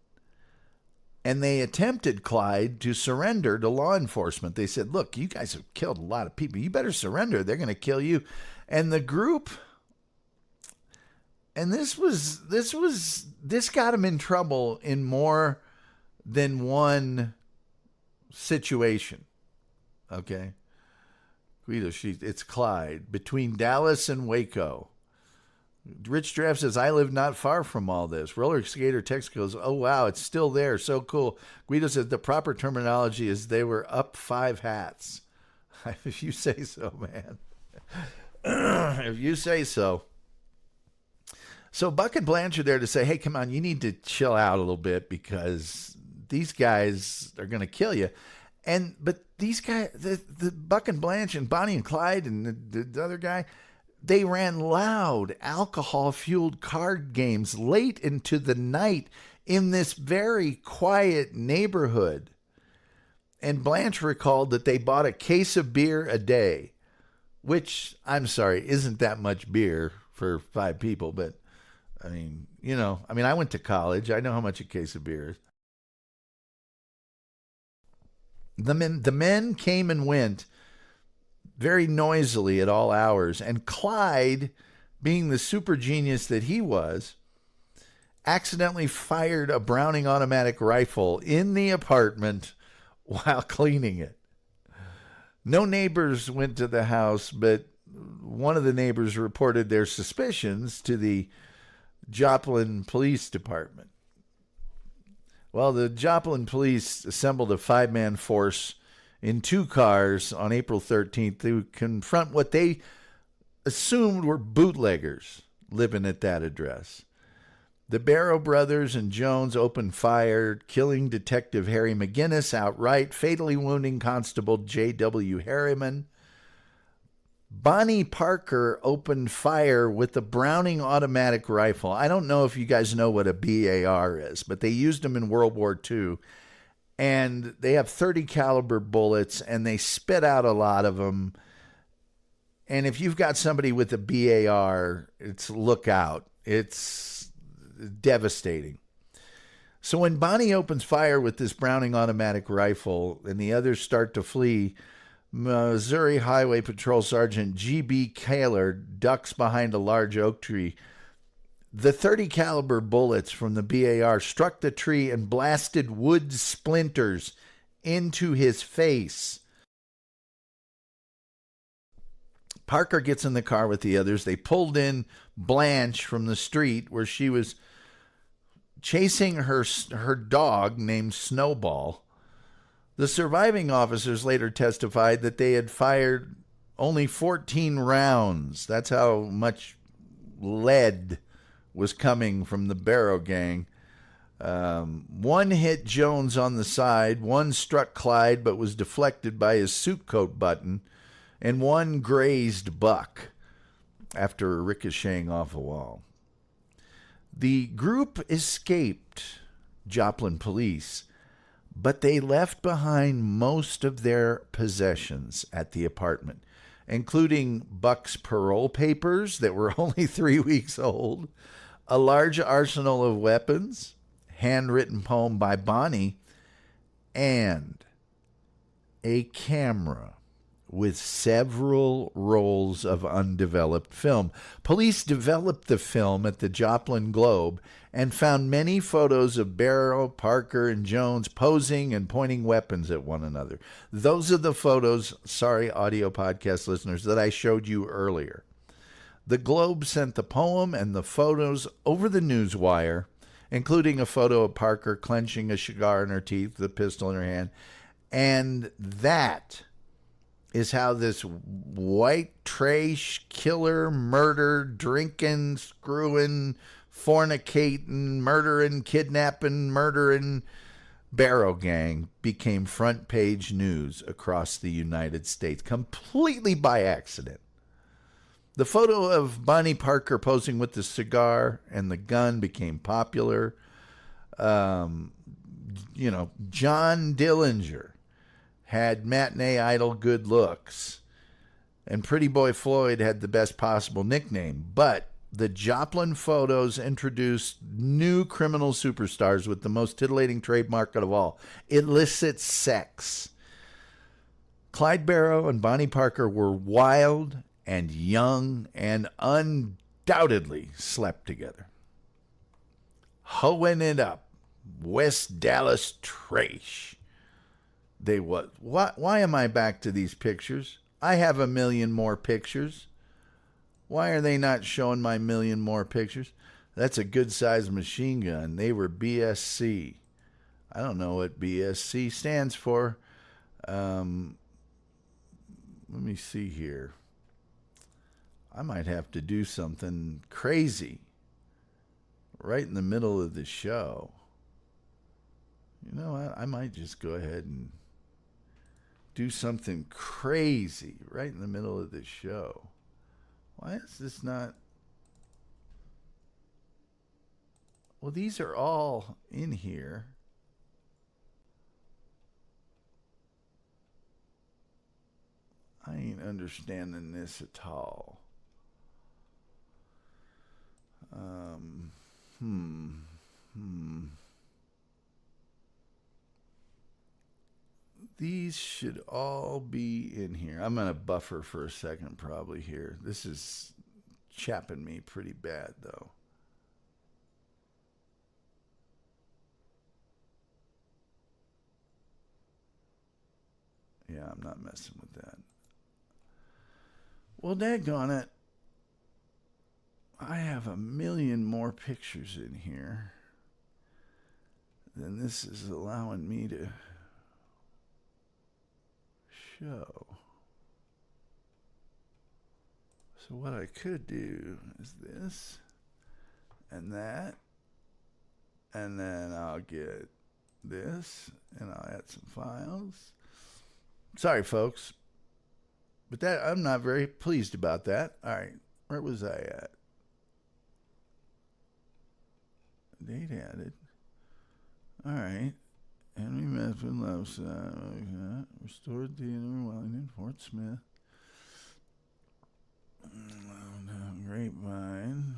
And they attempted Clyde to surrender to law enforcement. They said, look, you guys have killed a lot of people. You better surrender. They're going to kill you. And the group, and this got him in trouble in more than one situation. Okay. Guido, it's Clyde. Between Dallas and Waco. Rich Draft says, I live not far from all this. Roller Skater text goes, oh, wow, it's still there. So cool. Guido says, the proper terminology is they were up 5 hats. If you say so, man. If you say so. So Buck and Blanche are there to say, hey, come on, you need to chill out a little bit because these guys are going to kill you. But these guys, the Buck and Blanche and Bonnie and Clyde and the other guy, they ran loud, alcohol-fueled card games late into the night in this very quiet neighborhood. And Blanche recalled that they bought a case of beer a day, which, I'm sorry, isn't that much beer for 5 people. But, I mean, I went to college. I know how much a case of beer is. The men came and went very noisily at all hours. And Clyde, being the super genius that he was, accidentally fired a Browning automatic rifle in the apartment while cleaning it. No neighbors went to the house, but one of the neighbors reported their suspicions to the Joplin Police Department. Well, the Joplin police assembled a 5-man force in 2 cars on April 13th to confront what they assumed were bootleggers living at that address. The Barrow brothers and Jones opened fire, killing Detective Harry McGinnis outright, fatally wounding Constable J.W. Harriman. Bonnie Parker opened fire with a Browning automatic rifle. I don't know if you guys know what a BAR is, but they used them in World War II. And they have 30 caliber bullets, and they spit out a lot of them. And if you've got somebody with a BAR, it's look out. It's devastating. So when Bonnie opens fire with this Browning automatic rifle and the others start to flee, Missouri Highway Patrol Sergeant G.B. Kaler ducks behind a large oak tree. The 30 caliber bullets from the BAR struck the tree and blasted wood splinters into his face. Parker gets in the car with the others. They pulled in Blanche from the street where she was chasing her dog named Snowball. The surviving officers later testified that they had fired only 14 rounds. That's how much lead was coming from the Barrow gang. One hit Jones on the side, one struck Clyde but was deflected by his suit coat button, and one grazed Buck after ricocheting off a wall. The group escaped Joplin police, but they left behind most of their possessions at the apartment, including Buck's parole papers that were only 3 weeks old, a large arsenal of weapons, handwritten poem by Bonnie, and a camera with several rolls of undeveloped film. Police developed the film at the Joplin Globe and found many photos of Barrow, Parker, and Jones posing and pointing weapons at one another. Those are the photos, sorry, audio podcast listeners, that I showed you earlier. The Globe sent the poem and the photos over the news wire, including a photo of Parker clenching a cigar in her teeth, the pistol in her hand. And that is how this white trash killer, murder, drinking, screwing, fornicating, murdering, kidnapping, murdering Barrow gang became front page news across the United States, completely by accident. The photo of Bonnie Parker posing with the cigar and the gun became popular. John Dillinger had matinee idol good looks, and Pretty Boy Floyd had the best possible nickname. But The Joplin photos introduced new criminal superstars with the most titillating trademark of all: illicit sex. Clyde Barrow and Bonnie Parker were wild and young and undoubtedly slept together. Hoeing it up. West Dallas trash. They was. Why am I back to these pictures? I have a million more pictures. Why are they not showing my million more pictures? That's a good-sized machine gun. They were BSC. I don't know what BSC stands for. Let me see here. I might have to do something crazy right in the middle of the show. You know what? I might just go ahead and do something crazy right in the middle of the show. Why is this not? Well, these are all in here. I ain't understanding this at all. These should all be in here. I'm going to buffer for a second probably here. This is chapping me pretty bad, though. Yeah, I'm not messing with that. Well, daggone it. I have a million more pictures in here than this is allowing me to show. So what I could do is this and that, and then I'll get this and I'll add some files. Sorry, folks, but that I'm not very pleased about that. All right, where was I at? Date added. All right. Henry Medford loves restored theater Wellington, Fort Smith. Grapevine.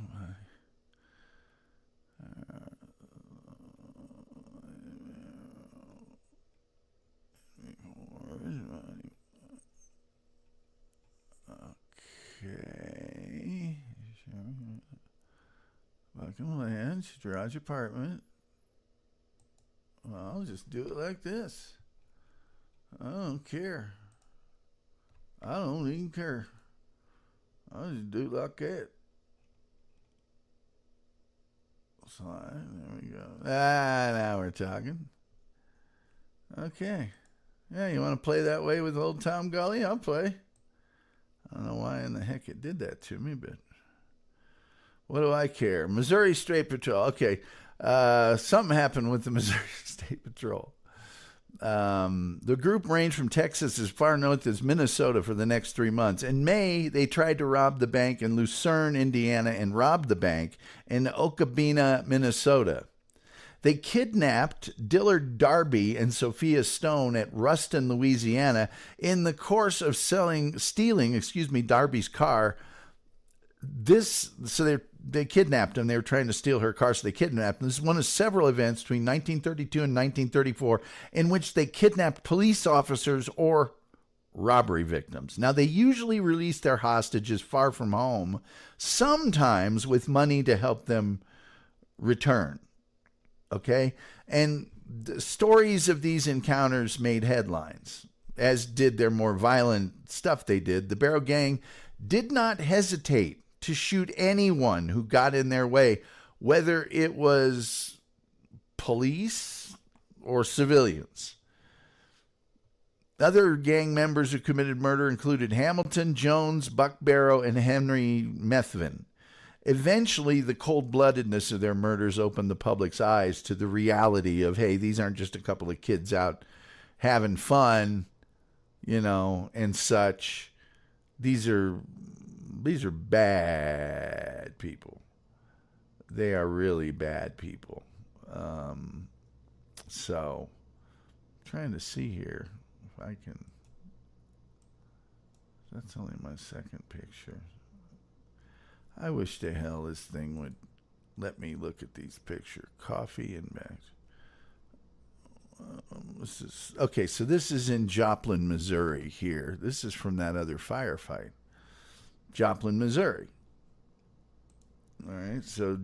Okay. Buckham Land, garage apartment. Well, I'll just do it like this. I don't care. I don't even care. I'll just do it like that. Slide. There we go. Now we're talking. Okay. Yeah, you want to play that way with old Tom Gulley? I'll play. I don't know why in the heck it did that to me, but what do I care? Missouri State Patrol. Okay. Something happened with the Missouri State Patrol. The group ranged from Texas as far north as Minnesota for the next 3 months. In May, they tried to rob the bank in Lucerne, Indiana, and robbed the bank in Okabena, Minnesota. They kidnapped Dillard Darby and Sophia Stone at Ruston, Louisiana, in the course of stealing Darby's car. They kidnapped him. They were trying to steal her car, so they kidnapped him. This is one of several events between 1932 and 1934 in which they kidnapped police officers or robbery victims. Now, they usually released their hostages far from home, sometimes with money to help them return. Okay? And the stories of these encounters made headlines, as did their more violent stuff they did. The Barrow Gang did not hesitate to shoot anyone who got in their way, whether it was police or civilians. Other gang members who committed murder included Hamilton, Jones, Buck Barrow, and Henry Methvin. Eventually, the cold-bloodedness of their murders opened the public's eyes to the reality of, hey, these aren't just a couple of kids out having fun, and such. These are bad people. They are really bad people. So, I'm trying to see here if I can. That's only my second picture. I wish to hell this thing would let me look at these pictures. Coffee and bags. Okay, so this is in Joplin, Missouri here. This is from that other firefight. Joplin, Missouri. All right, so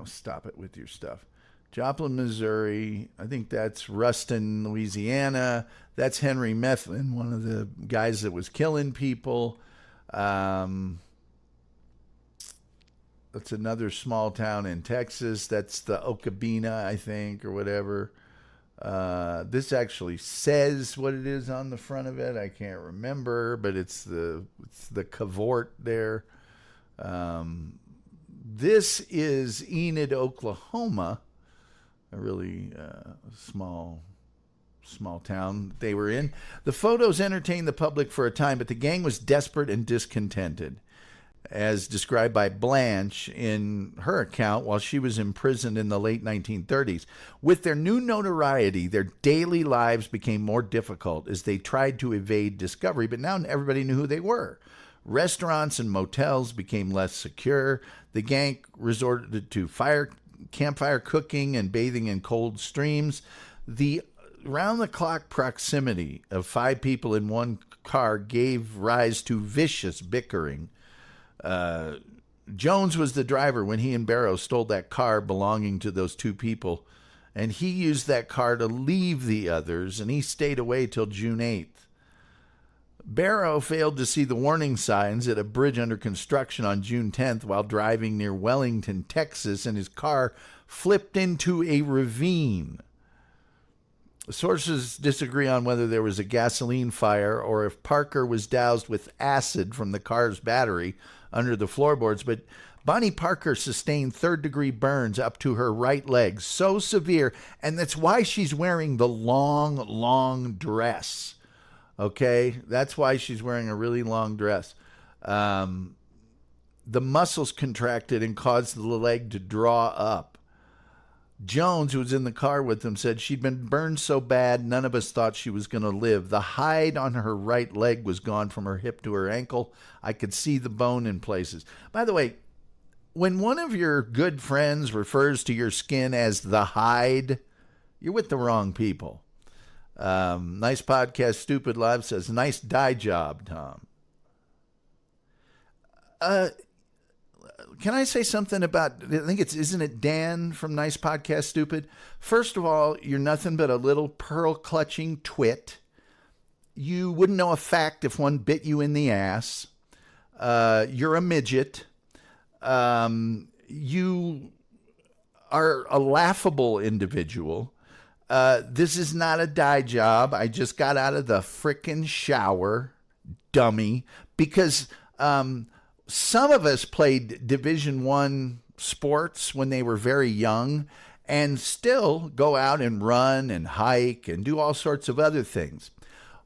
stop it with your stuff. Joplin, Missouri. I think that's Ruston, Louisiana. That's Henry Mifflin, one of the guys that was killing people. That's another small town in Texas. That's the Okabena, I think, or whatever. This actually says what it is on the front of it. I can't remember, but it's the cavort there. This is Enid, Oklahoma, a really small town they were in. The photos entertained the public for a time, but the gang was desperate and discontented, as described by Blanche in her account while she was imprisoned in the late 1930s. With their new notoriety, their daily lives became more difficult as they tried to evade discovery, but now everybody knew who they were. Restaurants and motels became less secure. The gang resorted to campfire cooking and bathing in cold streams. The round-the-clock proximity of 5 people in one car gave rise to vicious bickering. Jones was the driver when he and Barrow stole that car belonging to those 2 people, and he used that car to leave the others, and he stayed away till June 8th. Barrow failed to see the warning signs at a bridge under construction on June 10th while driving near Wellington, Texas, and his car flipped into a ravine. Sources disagree on whether there was a gasoline fire or if Parker was doused with acid from the car's battery under the floorboards, but Bonnie Parker sustained third-degree burns up to her right leg, so severe, and that's why she's wearing the long dress. Okay? That's why she's wearing a really long dress. The muscles contracted and caused the leg to draw up. Jones, who was in the car with them, said she'd been burned so bad none of us thought she was going to live. The hide on her right leg was gone from her hip to her ankle. I could see the bone in places. By the way, when one of your good friends refers to your skin as the hide, you're with the wrong people. Nice podcast, Stupid Live says, nice dye job, Tom. Can I say something about, isn't it Dan from Nice Podcast Stupid? First of all, you're nothing but a little pearl-clutching twit. You wouldn't know a fact if one bit you in the ass. You're a midget. You are a laughable individual. This is not a dye job. I just got out of the frickin' shower, dummy, because some of us played Division I sports when they were very young and still go out and run and hike and do all sorts of other things.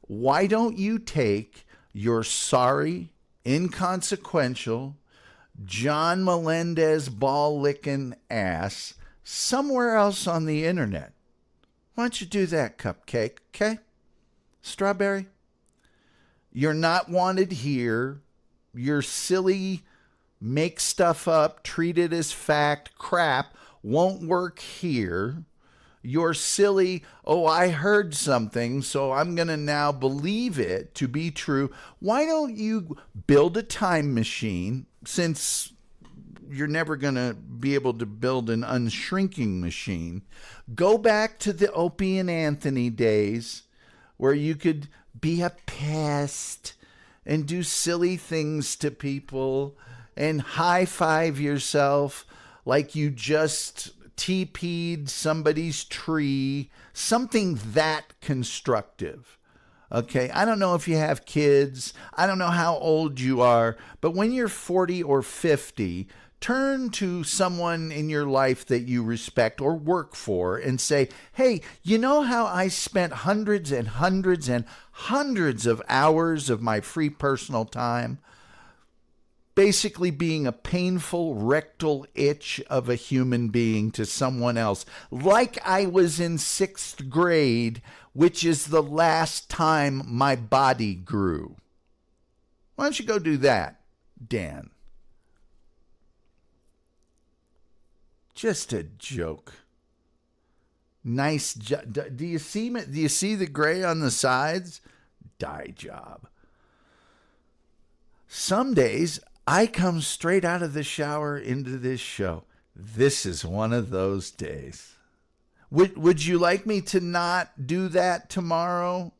Why don't you take your sorry, inconsequential, John Melendez ball-licking ass somewhere else on the internet? Why don't you do that, Cupcake, okay? Strawberry? You're not wanted here. Your silly, make stuff up, treat it as fact crap won't work here. Your silly, oh, I heard something, so I'm going to now believe it to be true. Why don't you build a time machine, since you're never going to be able to build an unshrinking machine? Go back to the Opie and Anthony days where you could be a pest and do silly things to people and high-five yourself like you just TP'd somebody's tree, something that constructive. Okay, I don't know if you have kids. I don't know how old you are, but when you're 40 or 50, turn to someone in your life that you respect or work for and say, hey, you know how I spent hundreds and hundreds and hundreds of hours of my free personal time basically being a painful rectal itch of a human being to someone else, like I was in 6th grade, which is the last time my body grew. Why don't you go do that, Dan? Just a joke. Nice job. Do you see me? Do you see the gray on the sides? Dye job. Some days I come straight out of the shower into this show. This is one of those days. Would you like me to not do that tomorrow?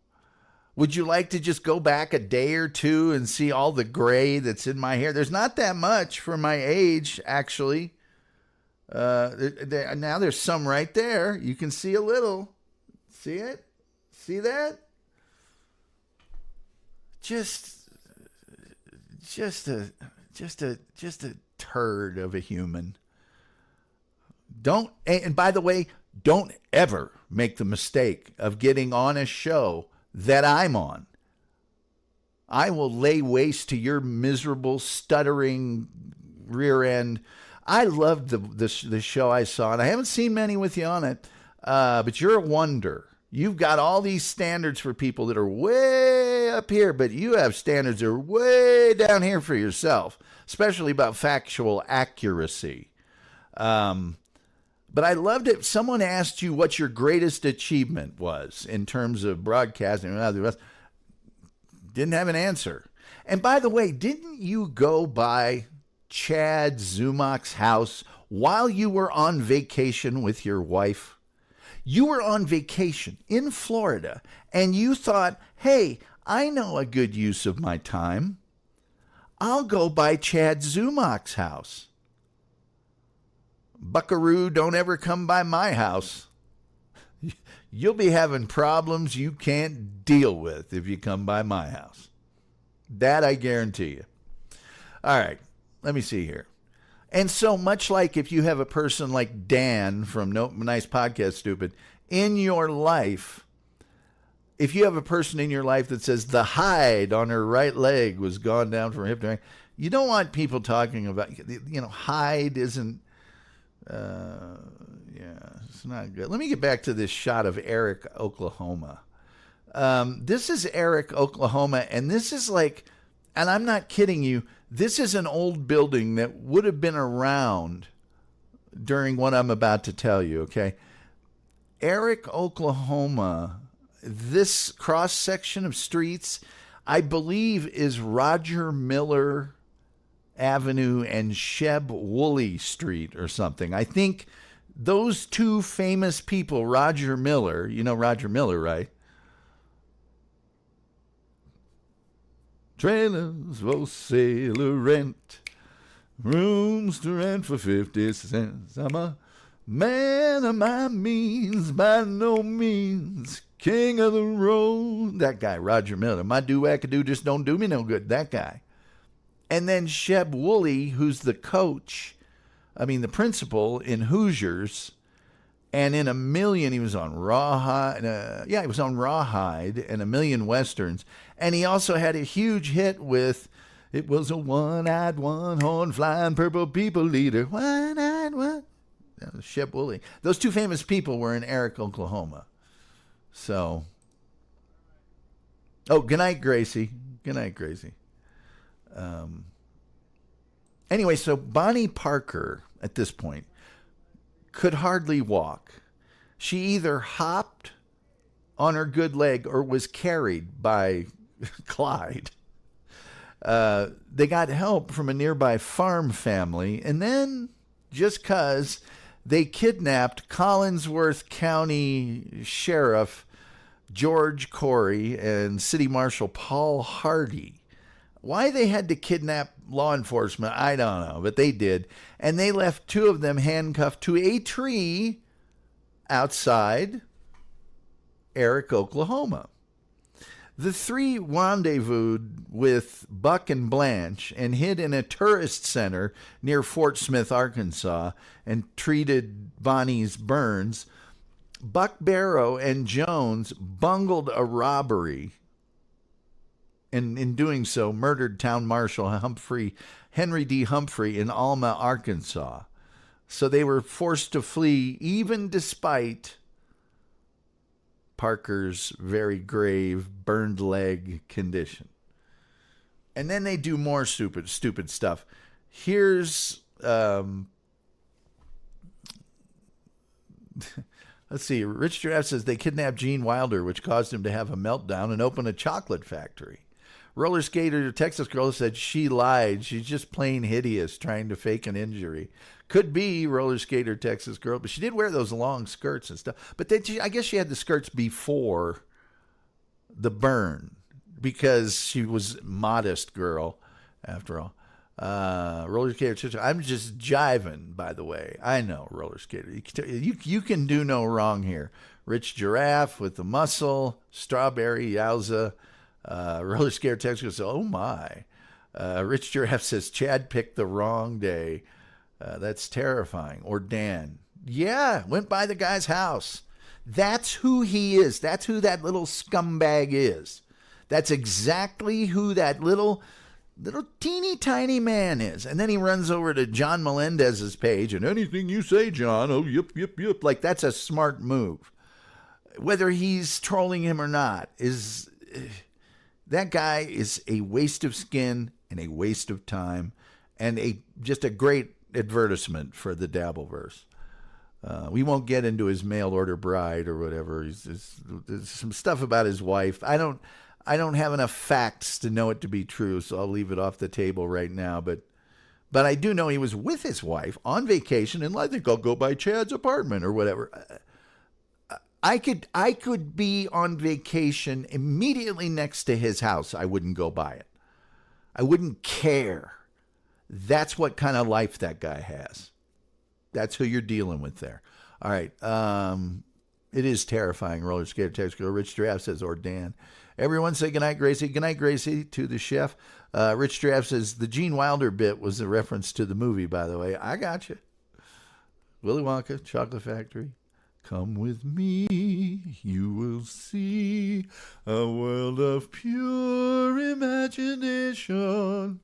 Would you like to just go back a day or two and see all the gray that's in my hair? There's not that much for my age, actually. Now there's some right there. You can see a little. See it? See that? Just a turd of a human. And by the way, don't ever make the mistake of getting on a show that I'm on. I will lay waste to your miserable, stuttering rear end. I loved the show I saw, and I haven't seen many with you on it, but you're a wonder. You've got all these standards for people that are way up here, but you have standards that are way down here for yourself, especially about factual accuracy. But I loved it. Someone asked you what your greatest achievement was in terms of broadcasting. Didn't have an answer. And by the way, didn't you go by Chad Zumach's house while you were on vacation with your wife? You were on vacation in Florida, and you thought, hey, I know a good use of my time. I'll go by Chad Zumach's house. Buckaroo, don't ever come by my house. You'll be having problems you can't deal with if you come by my house. That I guarantee you. All right, let me see here. And so much like if you have a person like Dan from No Nice Podcast Stupid in your life, if you have a person in your life that says the hide on her right leg was gone down from hip to ankle, you don't want people talking about, hide isn't, it's not good. Let me get back to this shot of Eric, Oklahoma. This is Eric, Oklahoma, and this is like, and I'm not kidding you, this is an old building that would have been around during what I'm about to tell you, okay? Eric, Oklahoma, this cross-section of streets, I believe, is Roger Miller Avenue and Sheb Woolley Street or something. I think those two famous people, Roger Miller, you know Roger Miller, right? Trailers for sale or rent, rooms to rent for 50 cents. I'm a man of my means, by no means king of the road. That guy, Roger Miller. My do-wackadoo just don't do me no good. That guy. And then Sheb Woolley, who's the the principal in Hoosiers, and in a million, he was on Rawhide. He was on Rawhide and a million Westerns. And he also had a huge hit with, it was a one-eyed, one-horn, flying purple people leader. One-eyed, one. That was Sheb Woolley. Those two famous people were in Eric, Oklahoma. So, good night, Gracie. Good night, Gracie. Anyway, so Bonnie Parker, at this point, could hardly walk. She either hopped on her good leg or was carried by Clyde. They got help from a nearby farm family, and then, just 'cause, they kidnapped Collinsworth County Sheriff George Corey and City Marshal Paul Hardy. Why they had to kidnap law enforcement, I don't know, but they did. And they left two of them handcuffed to a tree outside Eric, Oklahoma. The three rendezvoused with Buck and Blanche and hid in a tourist center near Fort Smith, Arkansas, and treated Bonnie's burns. Buck, Barrow, and Jones bungled a robbery, and in doing so murdered Town Marshal Henry D. Humphrey in Alma, Arkansas. So they were forced to flee even despite Parker's very grave burned leg condition. And then they do more stupid stuff. Here's Let's see. Rich Giraffe says they kidnapped Gene Wilder, which caused him to have a meltdown and open a chocolate factory. Roller skater Texas girl said she lied. She's just plain hideous, trying to fake an injury. Could be roller skater Texas girl, but she did wear those long skirts and stuff. But then I guess she had the skirts before the burn because she was modest girl, after all. Roller skater. I'm just jiving, by the way. I know, roller skater. You can do no wrong here. Rich Giraffe with the muscle, strawberry, yowza. Roller skater text goes, oh my. Rich Giraffe says Chad picked the wrong day. That's terrifying. Or Dan. Yeah, went by the guy's house. That's who he is. That's who that little scumbag is. That's exactly who that little teeny tiny man is. And then he runs over to John Melendez's page, and anything you say, John, oh, yep. Like, that's a smart move. Whether he's trolling him or not, that guy is a waste of skin and a waste of time and just a great advertisement for the Dabbleverse. We won't get into his mail order bride or whatever. There's some stuff about his wife. I don't have enough facts to know it to be true, so I'll leave it off the table right now. But I do know he was with his wife on vacation, and I think I'll go by Chad's apartment or whatever. I could be on vacation immediately next to his house. I wouldn't go by it. I wouldn't care. That's what kind of life that guy has. That's who you're dealing with there. All right. It is terrifying. Roller skater text girl. Rich Giraffe says, or Dan. Everyone say goodnight, Gracie. Goodnight, Gracie, to the chef. Rich Giraffe says the Gene Wilder bit was a reference to the movie, by the way. I got you. Willy Wonka, Chocolate Factory. Come with me, you will see a world of pure imagination.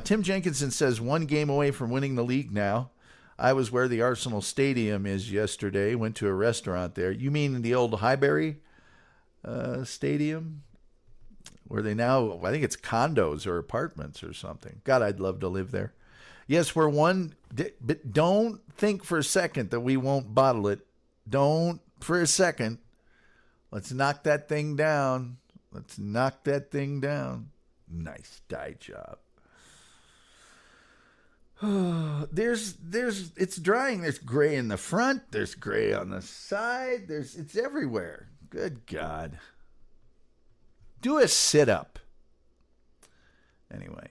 Tim Jenkinson says 1 game away from winning the league now. I was where the Arsenal Stadium is yesterday. Went to a restaurant there. You mean the old Highbury Stadium? Where they now, I think it's condos or apartments or something. God, I'd love to live there. Yes, we're one, but don't think for a second that we won't bottle it. Don't for a second. Let's knock that thing down. Let's knock that thing down. Nice dye job. It's drying. There's gray in the front. There's gray on the side. It's everywhere. Good God. Do a sit-up. Anyway.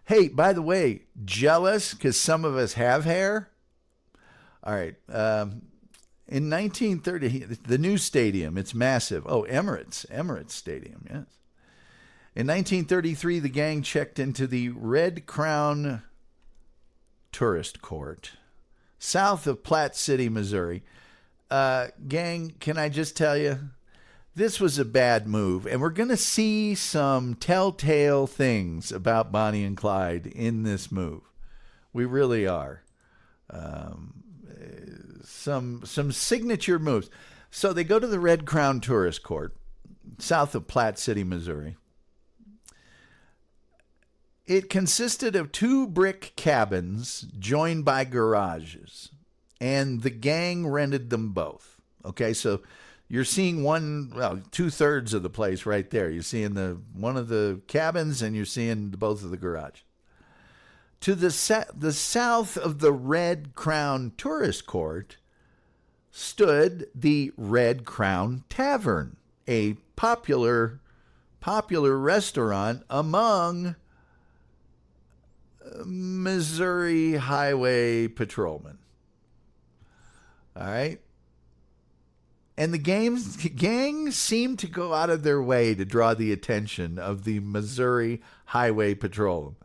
Hey, by the way, jealous because some of us have hair? All right. In 1930, the new stadium, it's massive. Oh, Emirates Stadium, yes. In 1933, the gang checked into the Red Crown Tourist Court, south of Platte City, Missouri. Gang, can I just tell you, this was a bad move, and we're going to see some telltale things about Bonnie and Clyde in this move. We really are. Some signature moves. So they go to the Red Crown Tourist Court, south of Platte City, Missouri. It consisted of 2 brick cabins joined by garages, and the gang rented them both. Okay, so you're seeing 2/3 of the place right there. You're seeing one of the cabins, and you're seeing both of the garages. To the south of the Red Crown Tourist Court stood the Red Crown Tavern, a popular restaurant among Missouri highway patrolmen. All right. And the gang seemed to go out of their way to draw the attention of the Missouri highway patrol.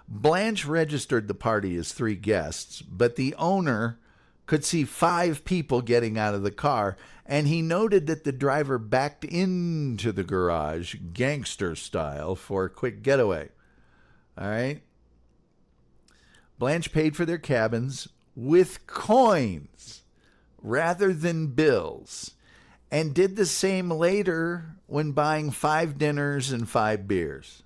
Blanche registered the party as 3 guests, but the owner could see 5 people getting out of the car, and he noted that the driver backed into the garage, gangster style, for a quick getaway. All right. Blanche paid for their cabins with coins rather than bills, and did the same later when buying 5 dinners and 5 beers.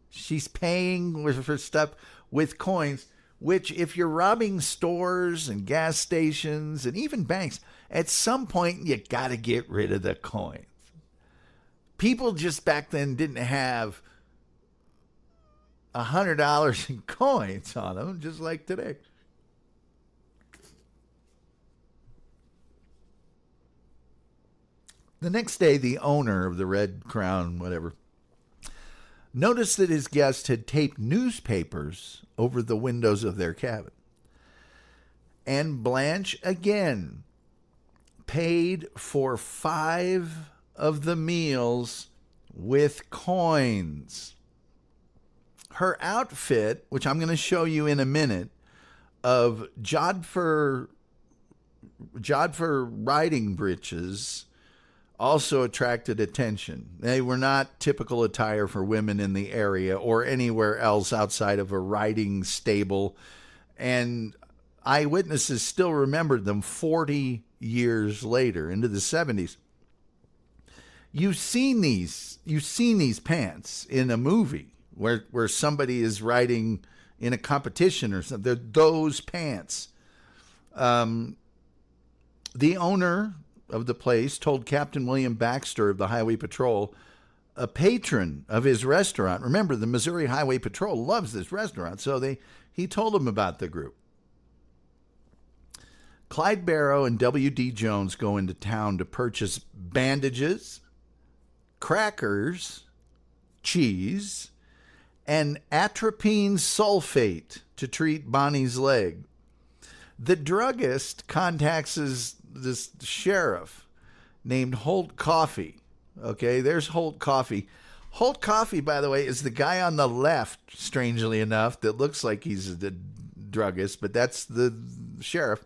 She's paying for stuff with coins, which if you're robbing stores and gas stations and even banks, at some point you got to get rid of the coins. People just back then didn't have $100 in coins on them, just like today. The next day, the owner of the Red Crown, whatever, noticed that his guest had taped newspapers over the windows of their cabin. And Blanche again paid for 5 of the meals with coins. Her outfit, which I'm going to show you in a minute, of Jodhpur riding breeches, also attracted attention. They were not typical attire for women in the area or anywhere else outside of a riding stable, and eyewitnesses still remembered them 40 years later, into the 70s. You've seen these pants in a movie where somebody is riding in a competition or something. They're those pants. The owner of the place told Captain William Baxter of the Highway Patrol, a patron of his restaurant. Remember, the Missouri Highway Patrol loves this restaurant, so he told him about the group. Clyde Barrow and W.D. Jones go into town to purchase bandages, crackers, cheese, and atropine sulfate to treat Bonnie's leg. The druggist contacts this sheriff named Holt Coffey. Okay, there's Holt Coffey. Holt Coffey, by the way, is the guy on the left, strangely enough, that looks like he's the druggist, but that's the sheriff.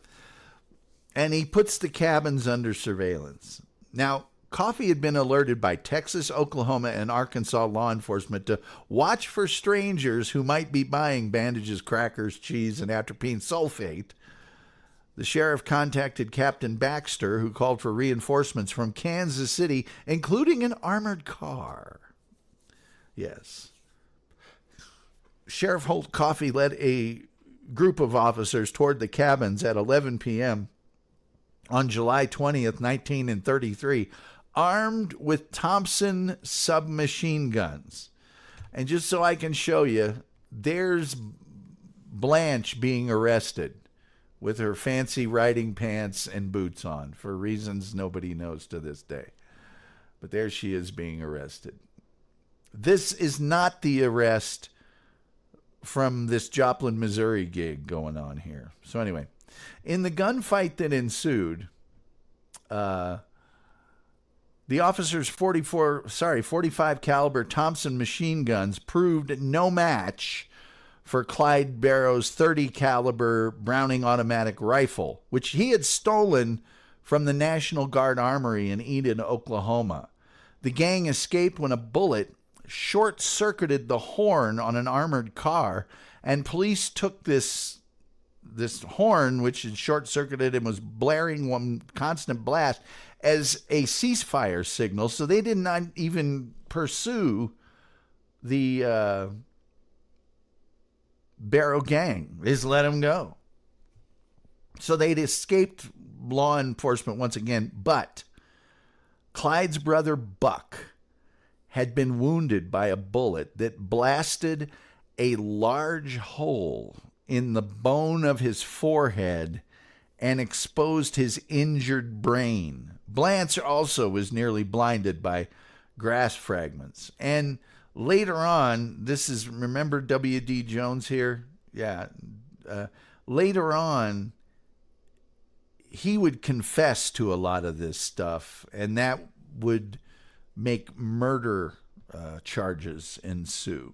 And he puts the cabins under surveillance. Now, Coffey had been alerted by Texas, Oklahoma, and Arkansas law enforcement to watch for strangers who might be buying bandages, crackers, cheese, and atropine sulfate. The sheriff contacted Captain Baxter, who called for reinforcements from Kansas City, including an armored car. Yes. Sheriff Holt Coffey led a group of officers toward the cabins at 11 p.m. on July 20th, 1933, armed with Thompson submachine guns. And just so I can show you, there's Blanche being arrested with her fancy riding pants and boots on for reasons nobody knows to this day. But there she is being arrested. This is not the arrest from this Joplin, Missouri gig going on here. So anyway, in the gunfight that ensued, the officer's 45 caliber Thompson machine guns proved no match for Clyde Barrow's 30 caliber Browning automatic rifle, which he had stolen from the National Guard Armory in Eden, Oklahoma. The gang escaped when a bullet short-circuited the horn on an armored car, and police took this horn, which had short-circuited and was blaring one constant blast, as a ceasefire signal, so they did not even pursue the Barrow gang. They just let them go. So they'd escaped law enforcement once again, but Clyde's brother Buck had been wounded by a bullet that blasted a large hole in the bone of his forehead and exposed his injured brain. Blanche also was nearly blinded by grass fragments. And later on, remember W.D. Jones here? Yeah. Later on, he would confess to a lot of this stuff, and that would make murder charges ensue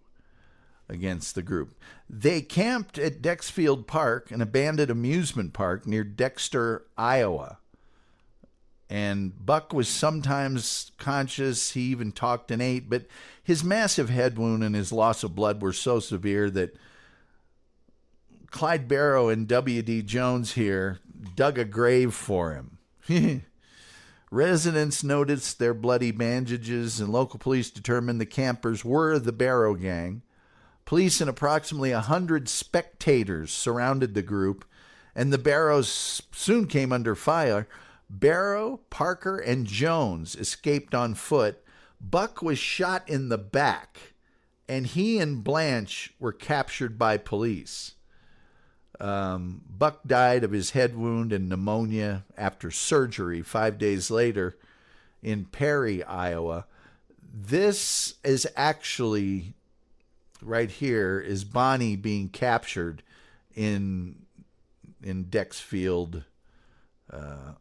against the group. They camped at Dexfield Park, an abandoned amusement park near Dexter, Iowa. And Buck was sometimes conscious. He even talked and ate, but his massive head wound and his loss of blood were so severe that Clyde Barrow and W.D. Jones here dug a grave for him. Residents noticed their bloody bandages, and local police determined the campers were the Barrow gang. Police and approximately 100 spectators surrounded the group, and the Barrows soon came under fire. Barrow, Parker, and Jones escaped on foot. Buck was shot in the back, and he and Blanche were captured by police. Buck died of his head wound and pneumonia after surgery 5 days later in Perry, Iowa. This is actually, right here, is Bonnie being captured in Dexfield,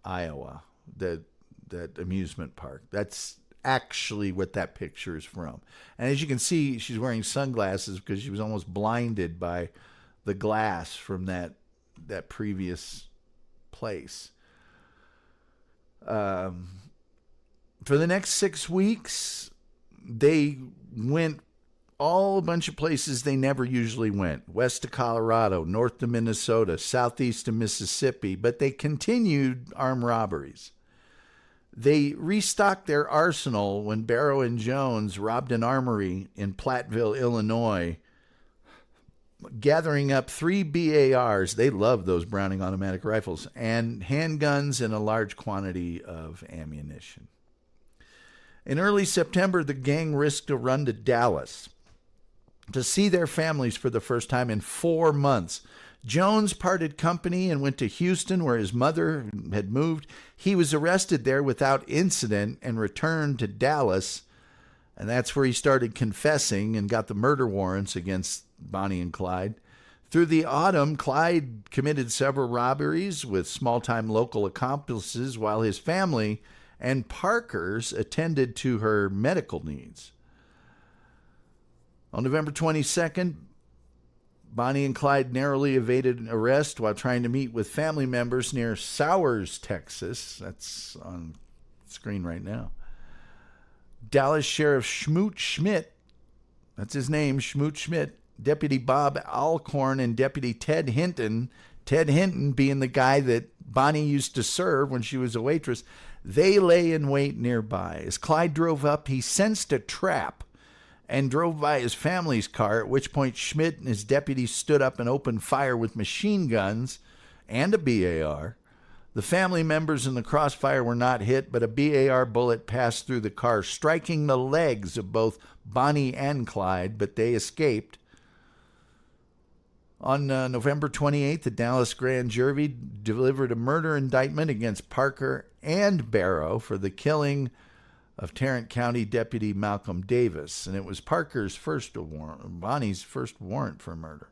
Iowa, that amusement park. That's actually what that picture is from. And as you can see, she's wearing sunglasses because she was almost blinded by the glass from that previous place. For the next 6 weeks, they went a bunch of places they never usually went. West to Colorado, north to Minnesota, southeast to Mississippi, but they continued armed robberies. They restocked their arsenal when Barrow and Jones robbed an armory in Platteville, Illinois, gathering up 3 BARs. They loved those Browning automatic rifles, and handguns and a large quantity of ammunition. In early September, the gang risked a run to Dallas to see their families for the first time in 4 months. Jones parted company and went to Houston, where his mother had moved. He was arrested there without incident and returned to Dallas, and that's where he started confessing and got the murder warrants against Bonnie and Clyde. Through the autumn, Clyde committed several robberies with small-time local accomplices while his family and Parker's attended to her medical needs. On November 22nd, Bonnie and Clyde narrowly evaded arrest while trying to meet with family members near Sowers, Texas. That's on screen right now. Dallas Sheriff Schmoot Schmidt, that's his name, Schmoot Schmidt, Deputy Bob Alcorn, and Deputy Ted Hinton, Ted Hinton being the guy that Bonnie used to serve when she was a waitress, they lay in wait nearby. As Clyde drove up, he sensed a trap and drove by his family's car, at which point Schmidt and his deputies stood up and opened fire with machine guns and a BAR. The family members in the crossfire were not hit, but a BAR bullet passed through the car, striking the legs of both Bonnie and Clyde, but they escaped. On November 28th, the Dallas grand jury delivered a murder indictment against Parker and Barrow for the killing of Tarrant County Deputy Malcolm Davis, and it was Parker's first warrant, Bonnie's first warrant for murder.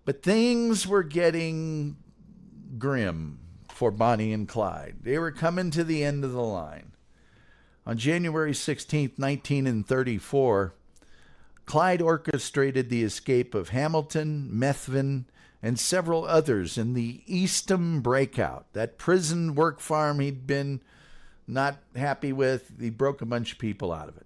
But things were getting grim for Bonnie and Clyde. They were coming to the end of the line. On January 16th, 1934, Clyde orchestrated the escape of Hamilton, Methvin, and several others in the Eastham breakout, that prison work farm he'd been not happy with. He broke a bunch of people out of it.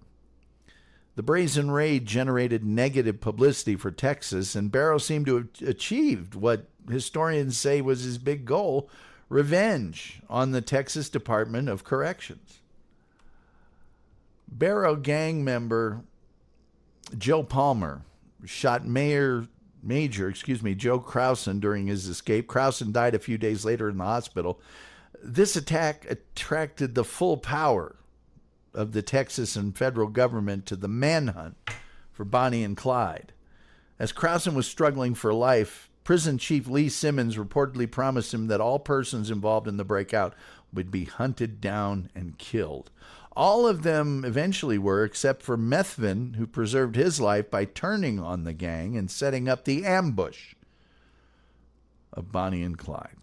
The brazen raid generated negative publicity for Texas, and Barrow seemed to have achieved what historians say was his big goal: revenge on the Texas Department of Corrections. Barrow gang member Joe Palmer shot Major Joe Crowson during his escape. Crowson died a few days later in the hospital. This attack attracted the full power of the Texas and federal government to the manhunt for Bonnie and Clyde. As Crowson was struggling for life, prison chief Lee Simmons reportedly promised him that all persons involved in the breakout would be hunted down and killed. All of them eventually were, except for Methvin, who preserved his life by turning on the gang and setting up the ambush of Bonnie and Clyde.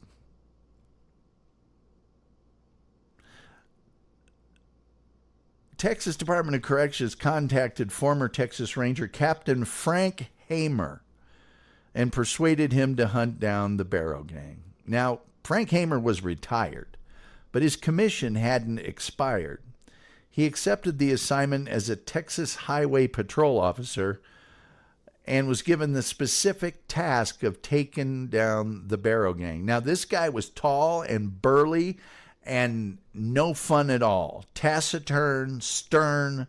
Texas Department of Corrections contacted former Texas Ranger Captain Frank Hamer and persuaded him to hunt down the Barrow gang. Now, Frank Hamer was retired, but his commission hadn't expired. He accepted the assignment as a Texas Highway Patrol officer and was given the specific task of taking down the Barrow gang. Now, this guy was tall and burly and no fun at all. Taciturn, stern,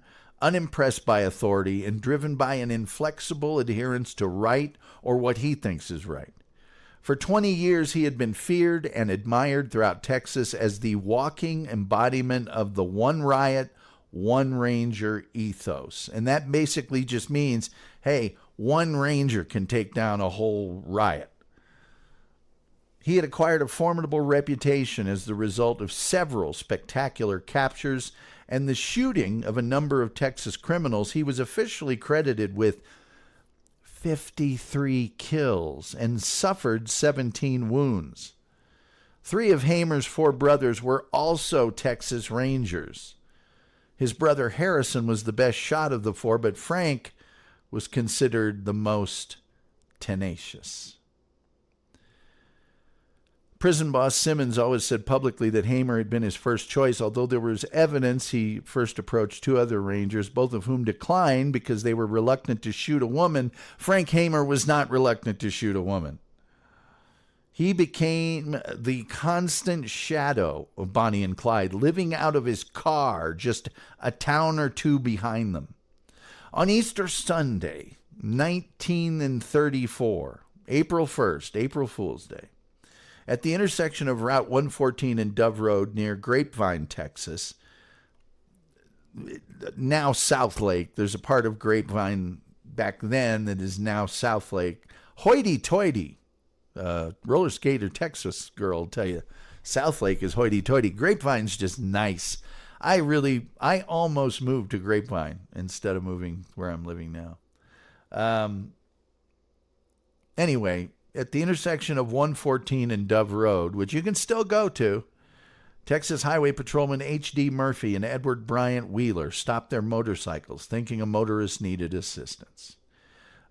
unimpressed by authority, and driven by an inflexible adherence to right or what he thinks is right. For 20 years, he had been feared and admired throughout Texas as the walking embodiment of the one riot, one ranger ethos. And that basically just means, hey, one ranger can take down a whole riot. He had acquired a formidable reputation as the result of several spectacular captures and the shooting of a number of Texas criminals. He was officially credited with 53 kills and suffered 17 wounds. 3 of Hamer's 4 brothers were also Texas Rangers. His brother Harrison was the best shot of the 4, but Frank was considered the most tenacious. Prison boss Simmons always said publicly that Hamer had been his first choice, although there was evidence he first approached 2 other Rangers, both of whom declined because they were reluctant to shoot a woman. Frank Hamer was not reluctant to shoot a woman. He became the constant shadow of Bonnie and Clyde, living out of his car just a town or 2 behind them. On Easter Sunday, 1934, April 1st, April Fool's Day, at the intersection of Route 114 and Dove Road near Grapevine, Texas, now South Lake. There's a part of Grapevine back then that is now South Lake. Hoity-toity. Roller skater Texas girl will tell you South Lake is hoity-toity. Grapevine's just nice. I almost moved to Grapevine instead of moving where I'm living now. Anyway, at the intersection of 114 and Dove Road, which you can still go to, Texas Highway Patrolman H.D. Murphy and Edward Bryant Wheeler stopped their motorcycles, thinking a motorist needed assistance.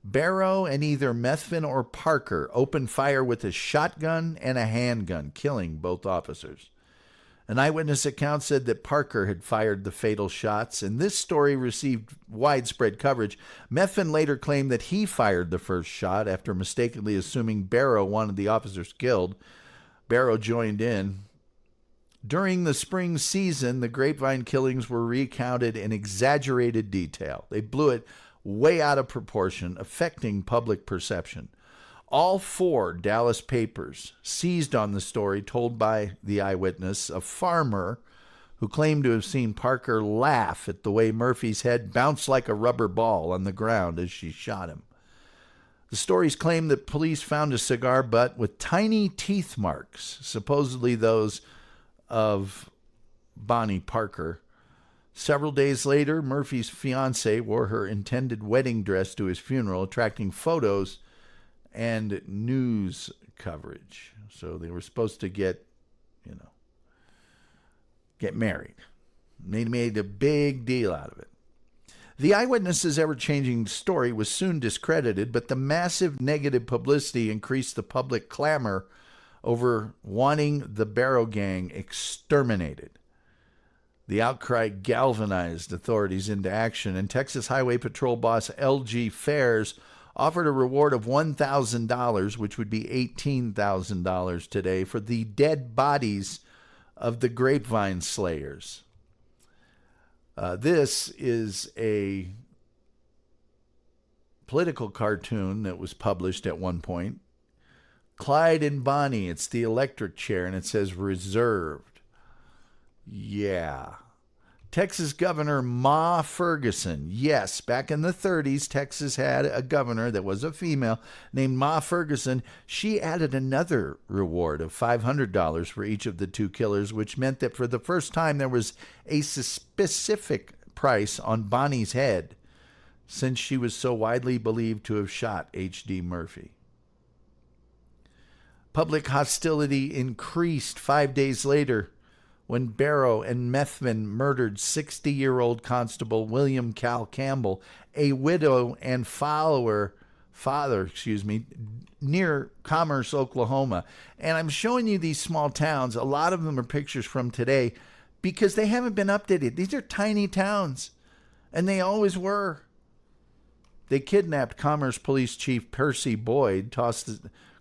Barrow and either Methvin or Parker opened fire with a shotgun and a handgun, killing both officers. An eyewitness account said that Parker had fired the fatal shots, and this story received widespread coverage. Methvin later claimed that he fired the first shot after mistakenly assuming Barrow wanted the officers killed. Barrow joined in. During the spring season, the Grapevine killings were recounted in exaggerated detail. They blew it way out of proportion, affecting public perception. All 4 Dallas papers seized on the story told by the eyewitness, a farmer who claimed to have seen Parker laugh at the way Murphy's head bounced like a rubber ball on the ground as she shot him. The stories claim that police found a cigar butt with tiny teeth marks, supposedly those of Bonnie Parker. Several days later, Murphy's fiancée wore her intended wedding dress to his funeral, attracting photos and news coverage. So they were supposed to get married. They made a big deal out of it. The eyewitness's ever-changing story was soon discredited, but the massive negative publicity increased the public clamor over wanting the Barrow gang exterminated. The outcry galvanized authorities into action, and Texas Highway Patrol boss L.G. Fares offered a reward of $1,000, which would be $18,000 today, for the dead bodies of the Grapevine slayers. This is a political cartoon that was published at one point. Clyde and Bonnie, it's the electric chair, and it says reserved. Yeah. Texas Governor Ma Ferguson. Yes, back in the 30s, Texas had a governor that was a female named Ma Ferguson. She added another reward of $500 for each of the 2 killers, which meant that for the first time there was a specific price on Bonnie's head, since she was so widely believed to have shot H.D. Murphy. Public hostility increased 5 days later when Barrow and Methvin murdered 60-year-old Constable William Cal Campbell, a widow and father, near Commerce, Oklahoma. And I'm showing you these small towns. A lot of them are pictures from today because they haven't been updated. These are tiny towns, and they always were. They kidnapped Commerce Police Chief Percy Boyd,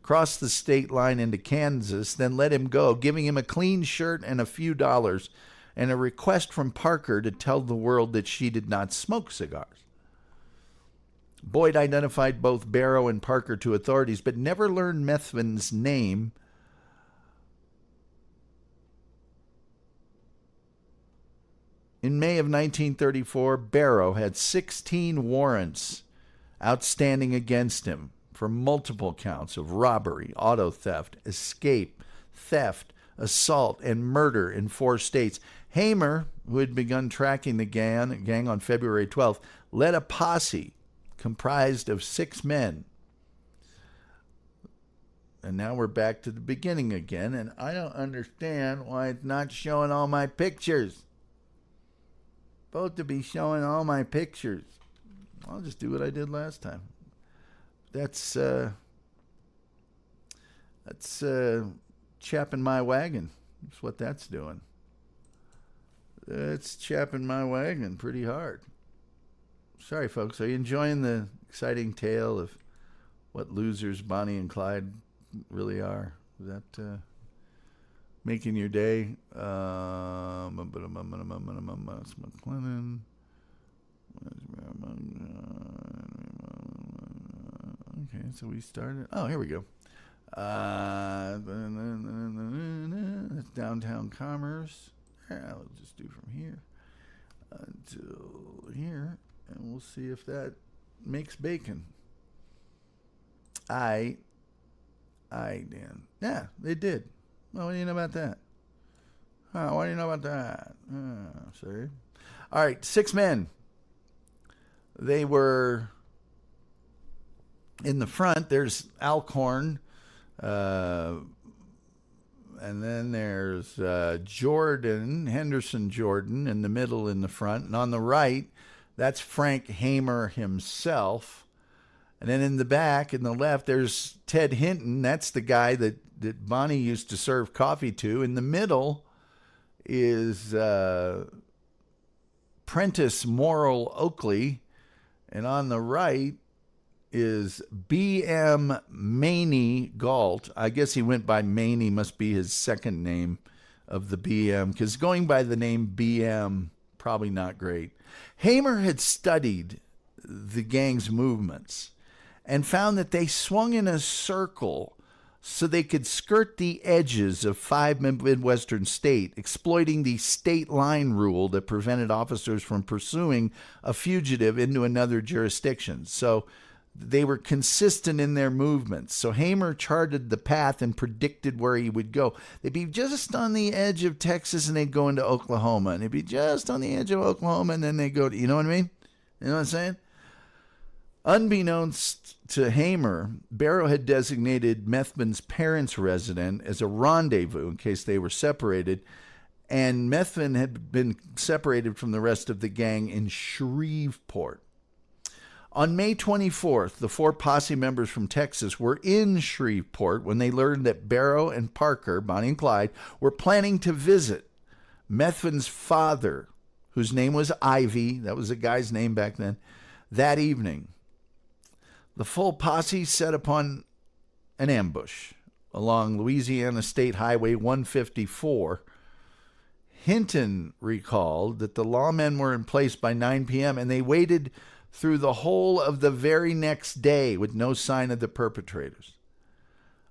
crossed the state line into Kansas, then let him go, giving him a clean shirt and a few dollars. and a request from Parker to tell the world that she did not smoke cigars. Boyd identified both Barrow and Parker to authorities, but never learned Methvin's name. In May of 1934, Barrow had 16 warrants outstanding against him for multiple counts of robbery, auto theft, escape, theft, assault, and murder in 4 states. Hamer, who had begun tracking the gang on February 12th, led a posse comprised of 6 men. And now we're back to the beginning again, and I don't understand why it's not showing all my pictures. Supposed to be showing all my pictures. I'll just do what I did last time. That's chapping my wagon. That's what that's doing. It's chapping my wagon pretty hard. Sorry, folks. Are you enjoying the exciting tale of what losers Bonnie and Clyde really are? Is that making your day? McClennan. Okay, so we started. Oh, here we go. That's downtown commerce. I'll just do from here until here, and we'll see if that makes bacon. Dan. Yeah, they did. Well, what do you know about that? What do you know about that? Sorry. All right, 6 men. They were in the front. There's Alcorn, and then there's Henderson Jordan in the middle in the front. And on the right, that's Frank Hamer himself. And then in the back, in the left, there's Ted Hinton. That's the guy that Bonnie used to serve coffee to. In the middle is Prentice Morrill Oakley. And on the right is B.M. Maney Galt. I guess he went by Maney, must be his second name of the B.M., because going by the name B.M., probably not great. Hamer had studied the gang's movements and found that they swung in a circle so they could skirt the edges of 5 Midwestern states, exploiting the state line rule that prevented officers from pursuing a fugitive into another jurisdiction. So they were consistent in their movements. So Hamer charted the path and predicted where he would go. They'd be just on the edge of Texas and they'd go into Oklahoma. And they'd be just on the edge of Oklahoma and then they'd go to, you know what I mean? You know what I'm saying? Unbeknownst to Hamer, Barrow had designated Methvin's parents' residence as a rendezvous in case they were separated, and Methvin had been separated from the rest of the gang in Shreveport. On May 24th, the 4 posse members from Texas were in Shreveport when they learned that Barrow and Parker, Bonnie and Clyde, were planning to visit Methvin's father, whose name was Ivy, that was a guy's name back then, that evening. The full posse set upon an ambush along Louisiana State Highway 154. Hinton recalled that the lawmen were in place by 9 p.m. and they waited through the whole of the very next day with no sign of the perpetrators.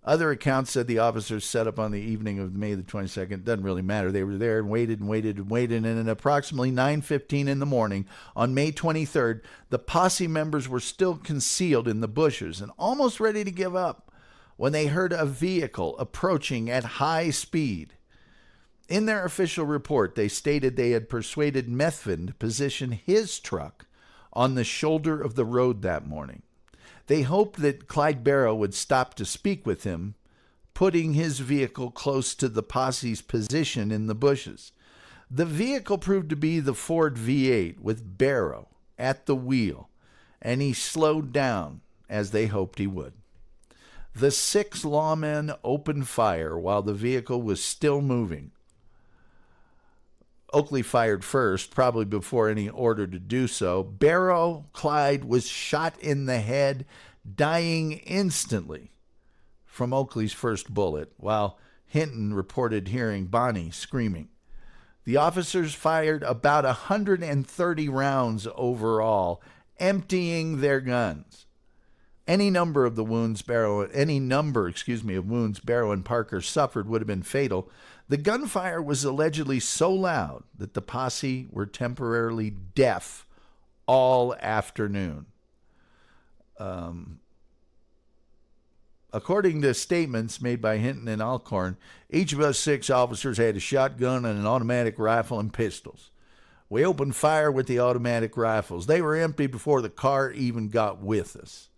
Other accounts said the officers set up on the evening of May the 22nd. It doesn't really matter. They were there and waited and waited and waited. And at approximately 9:15 in the morning on May 23rd, the posse members were still concealed in the bushes and almost ready to give up when they heard a vehicle approaching at high speed. In their official report, they stated they had persuaded Methvin to position his truck on the shoulder of the road that morning. They hoped that Clyde Barrow would stop to speak with him, putting his vehicle close to the posse's position in the bushes. The vehicle proved to be the Ford V8 with Barrow at the wheel, and he slowed down as they hoped he would. The 6 lawmen opened fire while the vehicle was still moving. Oakley fired first, probably before any order to do so. Barrow, Clyde, was shot in the head, dying instantly from Oakley's first bullet, while Hinton reported hearing Bonnie screaming. The officers fired about 130 rounds overall, emptying their guns. Any number of wounds Barrow and Parker suffered would have been fatal. The gunfire was allegedly so loud that the posse were temporarily deaf all afternoon. According to statements made by Hinton and Alcorn, each of us 6 officers had a shotgun and an automatic rifle and pistols. We opened fire with the automatic rifles. They were empty before the car even got with us.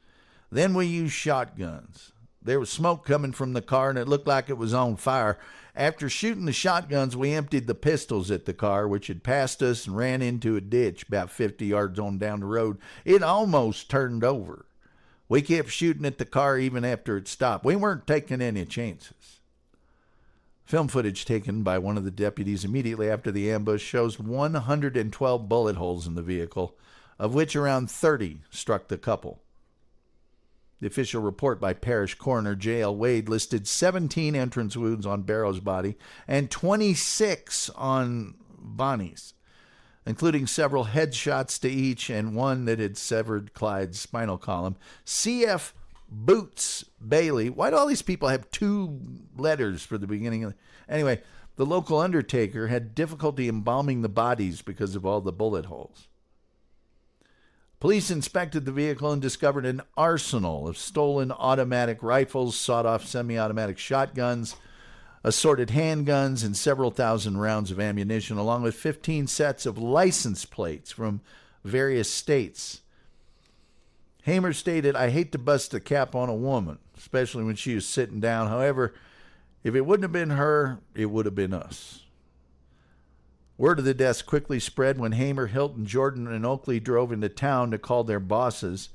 Then we used shotguns. There was smoke coming from the car, and it looked like it was on fire. After shooting the shotguns, we emptied the pistols at the car, which had passed us and ran into a ditch about 50 yards on down the road. It almost turned over. We kept shooting at the car even after it stopped. We weren't taking any chances. Film footage taken by one of the deputies immediately after the ambush shows 112 bullet holes in the vehicle, of which around 30 struck the couple. The official report by Parish Coroner J.L. Wade listed 17 entrance wounds on Barrow's body and 26 on Bonnie's, including several headshots to each and one that had severed Clyde's spinal column. C.F. Boots Bailey. Why do all these people have 2 letters for the beginning? Anyway, the local undertaker had difficulty embalming the bodies because of all the bullet holes. Police inspected the vehicle and discovered an arsenal of stolen automatic rifles, sawed-off semi-automatic shotguns, assorted handguns, and several thousand rounds of ammunition, along with 15 sets of license plates from various states. Hamer stated, "I hate to bust a cap on a woman, especially when she was sitting down. However, if it wouldn't have been her, it would have been us." Word of the deaths quickly spread when Hamer, Hilton, Jordan, and Oakley drove into town to call their bosses.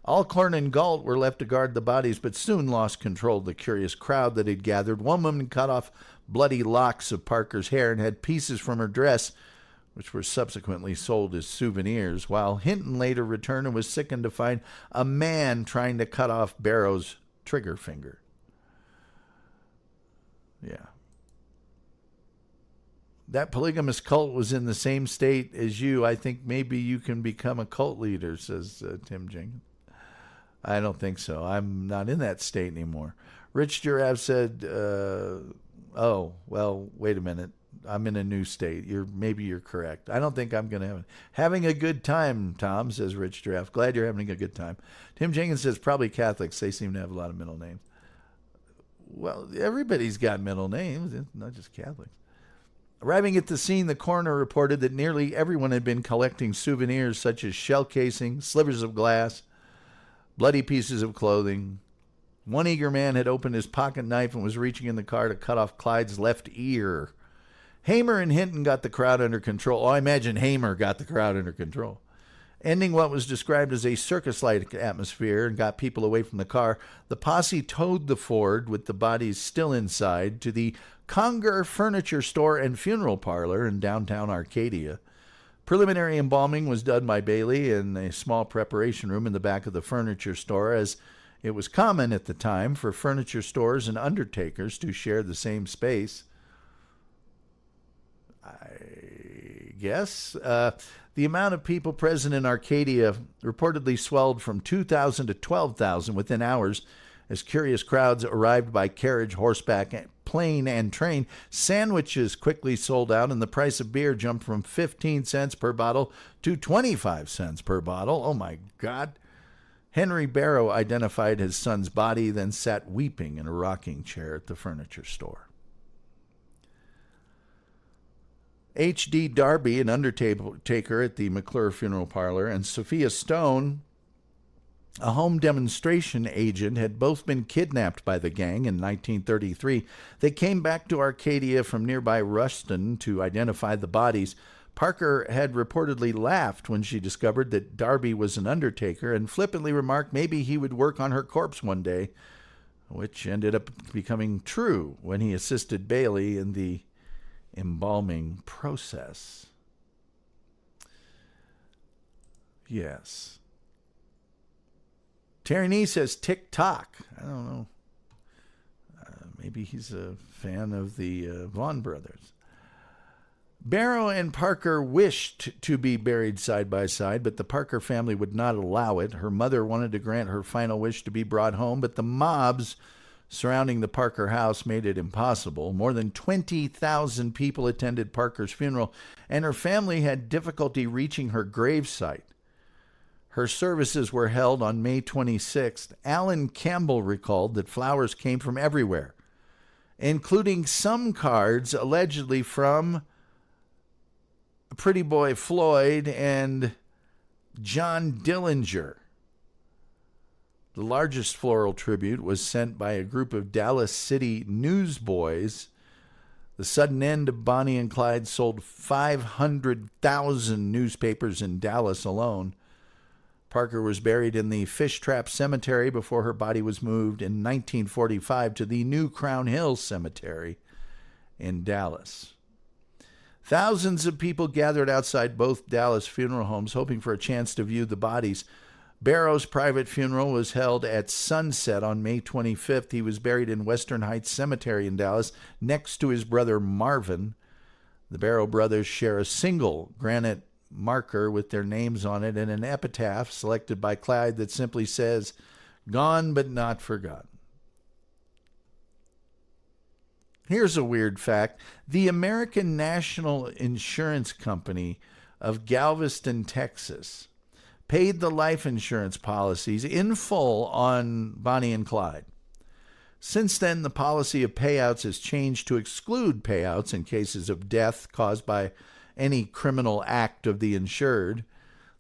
Alcorn and Galt were left to guard the bodies, but soon lost control of the curious crowd that had gathered. One woman cut off bloody locks of Parker's hair and had pieces from her dress, which were subsequently sold as souvenirs, while Hinton later returned and was sickened to find a man trying to cut off Barrow's trigger finger. Yeah. That polygamous cult was in the same state as you. I think maybe you can become a cult leader, says Tim Jenkins. I don't think so. I'm not in that state anymore. Rich Giraffe said, oh, well, wait a minute. I'm in a new state. Maybe you're correct. I don't think I'm going to have it. Having a good time, Tom, says Rich Giraffe. Glad you're having a good time. Tim Jenkins says probably Catholics. They seem to have a lot of middle names. Well, everybody's got middle names. It's not just Catholics. Arriving at the scene, the coroner reported that nearly everyone had been collecting souvenirs such as shell casing, slivers of glass, bloody pieces of clothing. One eager man had opened his pocket knife and was reaching in the car to cut off Clyde's left ear. Hamer and Hinton got the crowd under control. Oh, I imagine Hamer got the crowd under control. Ending what was described as a circus-like atmosphere and got people away from the car, the posse towed the Ford, with the bodies still inside, to the Conger Furniture Store and Funeral Parlor in downtown Arcadia. Preliminary embalming was done by Bailey in a small preparation room in the back of the furniture store, as it was common at the time for furniture stores and undertakers to share the same space. I guess. The amount of people present in Arcadia reportedly swelled from 2,000 to 12,000 within hours as curious crowds arrived by carriage, horseback, plane, and train. Sandwiches quickly sold out, and the price of beer jumped from 15 cents per bottle to 25 cents per bottle. Oh, my God. Henry Barrow identified his son's body, then sat weeping in a rocking chair at the furniture store. H.D. Darby, an undertaker at the McClure Funeral Parlor, and Sophia Stone, a home demonstration agent, had both been kidnapped by the gang in 1933. They came back to Arcadia from nearby Ruston to identify the bodies. Parker had reportedly laughed when she discovered that Darby was an undertaker and flippantly remarked maybe he would work on her corpse one day, which ended up becoming true when he assisted Bailey in the embalming process. Yes. Terry Nee says TikTok. I don't know. Maybe he's a fan of the Vaughn brothers. Barrow and Parker wished to be buried side by side, but the Parker family would not allow it. Her mother wanted to grant her final wish to be brought home, but the mobs surrounding the Parker house made it impossible. More than 20,000 people attended Parker's funeral, and her family had difficulty reaching her gravesite. Her services were held on May 26th. Alan Campbell recalled that flowers came from everywhere, including some cards allegedly from Pretty Boy Floyd and John Dillinger. The largest floral tribute was sent by a group of Dallas City newsboys. The sudden end of Bonnie and Clyde sold 500,000 newspapers in Dallas alone. Parker was buried in the Fish Trap Cemetery before her body was moved in 1945 to the New Crown Hill Cemetery in Dallas. Thousands of people gathered outside both Dallas funeral homes hoping for a chance to view the bodies. Barrow's private funeral was held at sunset on May 25th. He was buried in Western Heights Cemetery in Dallas next to his brother Marvin. The Barrow brothers share a single granite marker with their names on it and an epitaph selected by Clyde that simply says, "Gone but not forgotten." Here's a weird fact. The American National Insurance Company of Galveston, Texas, paid the life insurance policies in full on Bonnie and Clyde. Since then, the policy of payouts has changed to exclude payouts in cases of death caused by any criminal act of the insured.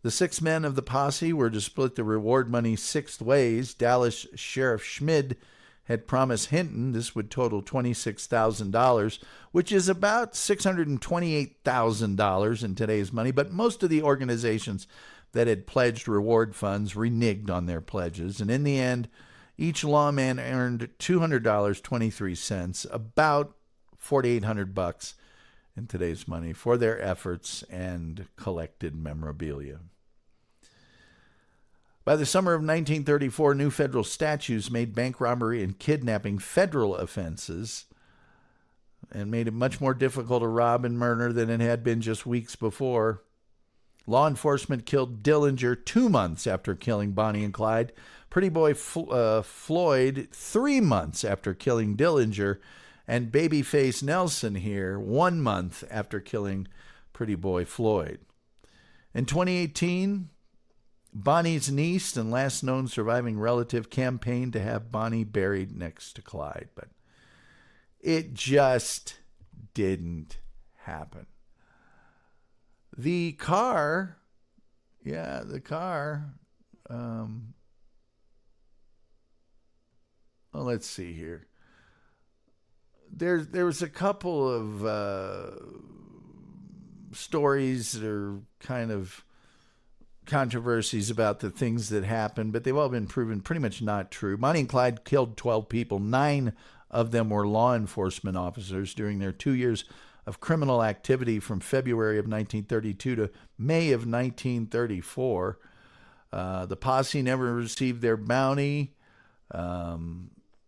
The 6 men of the posse were to split the reward money 6 ways. Dallas Sheriff Schmid had promised Hinton this would total $26,000, which is about $628,000 in today's money, but most of the organizations that had pledged reward funds reneged on their pledges, and in the end, each lawman earned $200.23, about $4,800 in today's money, for their efforts and collected memorabilia. By the summer of 1934, new federal statutes made bank robbery and kidnapping federal offenses and made it much more difficult to rob and murder than it had been just weeks before. Law enforcement killed Dillinger 2 months after killing Bonnie and Clyde. Pretty Boy Floyd 3 months after killing Dillinger. And Babyface Nelson here 1 month after killing Pretty Boy Floyd. In 2018, Bonnie's niece and last known surviving relative campaigned to have Bonnie buried next to Clyde, but it just didn't happen. The car, let's see here. There was a couple of stories that are kind of controversies about the things that happened, but they've all been proven pretty much not true. Bonnie and Clyde killed 12 people. 9 of them were law enforcement officers during their 2 years of criminal activity from February of 1932 to May of 1934. The posse never received their bounty.